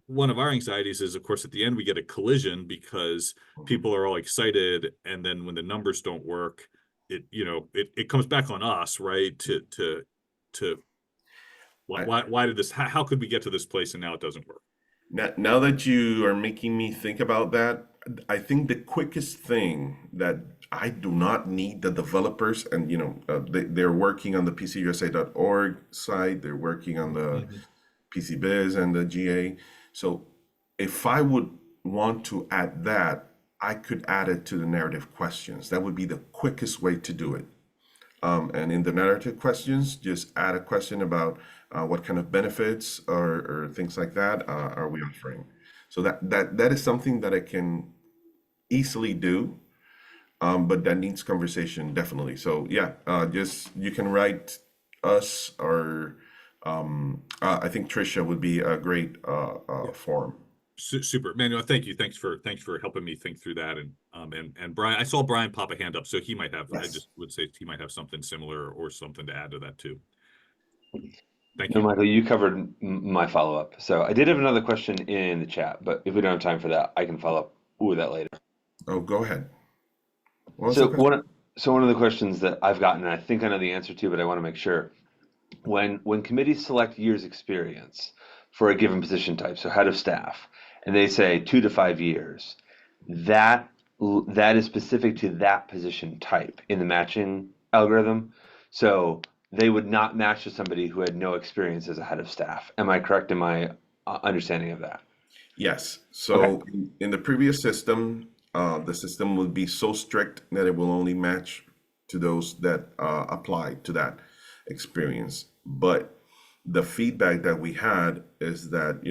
one of our anxieties is, of course, at the end we get a collision because people are all excited, and then when the numbers don't work, it comes back on us, right? Why did this, how could we get to this place and now it doesn't work? Now that you are making me think about that, I think the quickest thing that I do not need the developers, and they're working on the PCUSA.org site, they're working on the PCBiz and the GA. So if I would want to add that, I could add it to the narrative questions. That would be the quickest way to do it. And in the narrative questions, just add a question about what kind of benefits or things like that are we offering. So that is something that I can easily do, but that needs conversation, definitely. So yeah, just you can write us, or I think Tricia would be a great forum. Super, Manuel. Thank you. Thanks for helping me think through that. And Brian, I saw Brian pop a hand up, so he might have. Yes. I just would say he might have something similar or something to add to that too. Thank No, you. Michael, you covered my follow-up. So I did have another question in the chat, but if we don't have time for that, I can follow up with that later. Oh, go ahead. What was the question? One of the questions that I've gotten, and I think I know the answer to, but I want to make sure. When committees select years experience for a given position type, so head of staff, and they say 2 to 5 years, that is specific to that position type in the matching algorithm. So they would not match to somebody who had no experience as a head of staff. Am I correct in my understanding of that? Yes. So in the previous system, the system would be so strict that it will only match to those that apply to that experience. But the feedback that we had is that,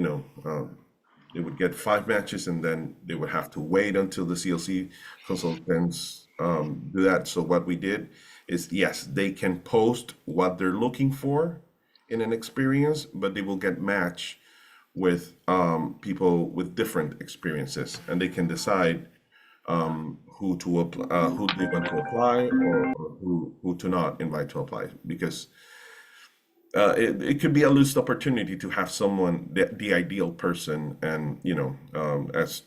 they would get 5 matches and then they would have to wait until the CLC consultants do that. So what we did is, yes, they can post what they're looking for in an experience, but they will get matched with people with different experiences, and they can decide who they want to apply, or who to not invite to apply, because it could be a lost opportunity to have someone, the ideal person, and as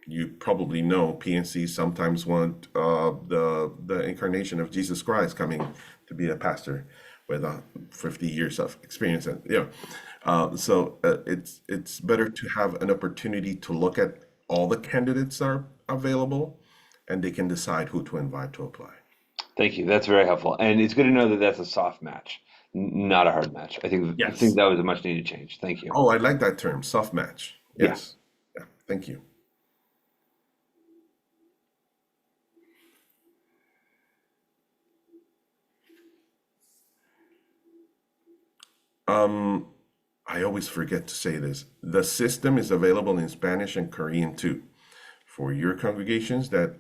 you probably know, PNC sometimes want the incarnation of Jesus Christ coming to be a pastor with 50 years of experience, and so it's better to have an opportunity to look at all the candidates that are available, and they can decide who to invite to apply. Thank you. That's very helpful, and it's good to know that that's a soft match, not a hard match. I think that was a much needed change. Thank you. Oh, I like that term, soft match. Yes. Yeah. Thank you. I always forget to say this. The system is available in Spanish and Korean too. For your congregations that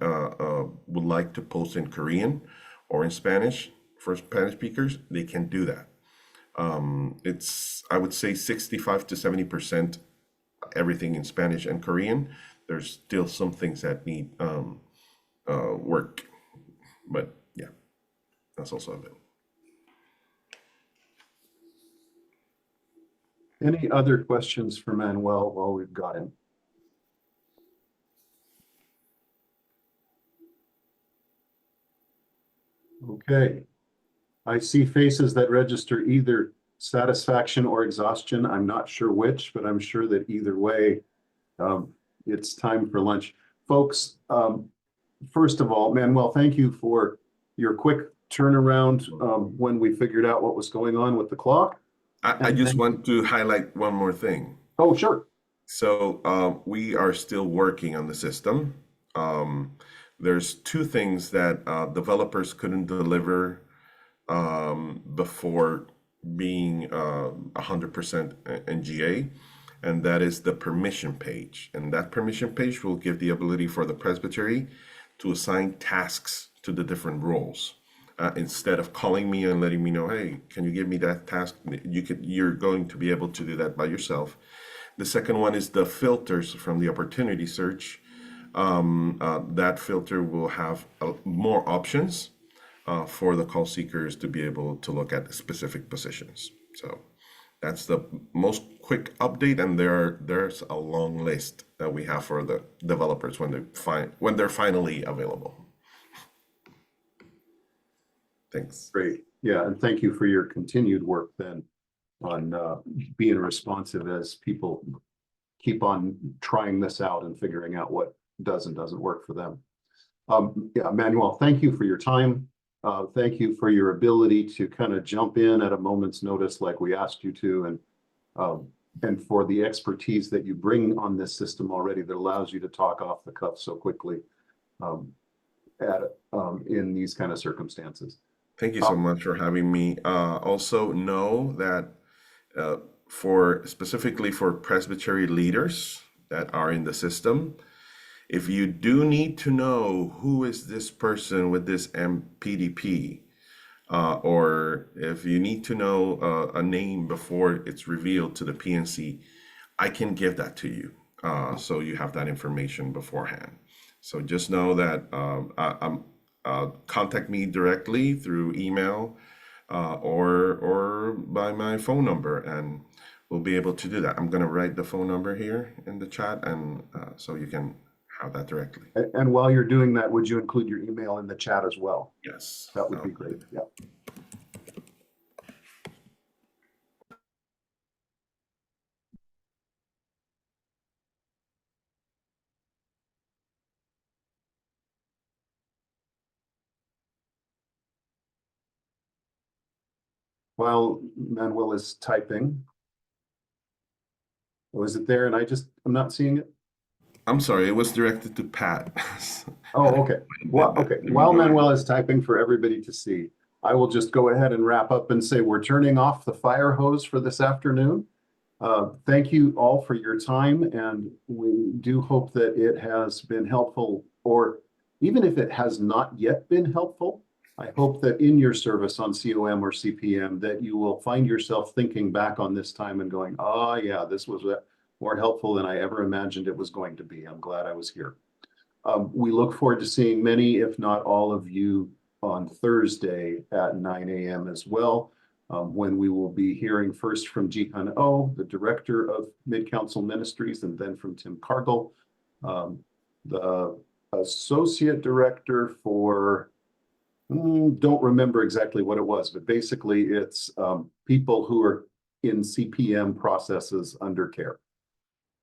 would like to post in Korean or in Spanish, for Spanish speakers, they can do that. It's, I would say, 65 to 70% everything in Spanish and Korean. There's still some things that need work, but yeah, that's also available. Any other questions for Manuel while we've got him? Okay. I see faces that register either satisfaction or exhaustion. I'm not sure which, but I'm sure that either way, it's time for lunch. Folks, first of all, Manuel, thank you for your quick turnaround when we figured out what was going on with the clock. I just want to highlight one more thing. Oh, sure. So we are still working on the system. There's 2 things that developers couldn't deliver before being 100% NGA, and that is the permission page. And that permission page will give the ability for the presbytery to assign tasks to the different roles. Instead of calling me and letting me know, hey, can you give me that task? You're going to be able to do that by yourself. The second one is the filters from the opportunity search. That filter will have more options for the call seekers to be able to look at specific positions. So that's the most quick update, and there's a long list that we have for the developers when they're finally available. Thanks. Great. Yeah, and thank you for your continued work then on being responsive as people keep on trying this out and figuring out what does and doesn't work for them. Yeah, Manuel, thank you for your time. Thank you for your ability to kind of jump in at a moment's notice like we asked you to, and for the expertise that you bring on this system already that allows you to talk off the cuff so quickly in these kind of circumstances. Thank you so much for having me. Also know that specifically for presbytery leaders that are in the system, if you do need to know who is this person with this MPDP, or if you need to know a name before it's revealed to the PNC, I can give that to you. So you have that information beforehand. So just know that contact me directly through email or by my phone number, and we'll be able to do that. I'm going to write the phone number here in the chat, and so you can have that directly. And while you're doing that, would you include your email in the chat as well? Yes. That would be great. Yeah. While Manuel is typing, was it there? And I'm not seeing it. I'm sorry, it was directed to Pat. Oh, okay. Well, okay. While Manuel is typing for everybody to see, I will just go ahead and wrap up and say we're turning off the fire hose for this afternoon. Thank you all for your time, and we do hope that it has been helpful, or even if it has not yet been helpful, I hope that in your service on COM or CPM that you will find yourself thinking back on this time and going, oh yeah, this was more helpful than I ever imagined it was going to be. I'm glad I was here. We look forward to seeing many, if not all of you on Thursday at 9 a.m. as well, when we will be hearing first from Jihan Oh, the director of Mid-Council Ministries, and then from Tim Cargill, the associate director for, don't remember exactly what it was, but basically it's people who are in CPM processes under care.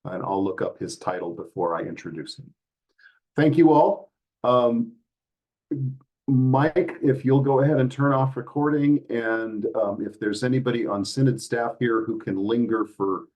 And I'll look up his title before I introduce him. Thank you all. Mike, if you'll go ahead and turn off recording, and if there's anybody on Synod staff here who can linger for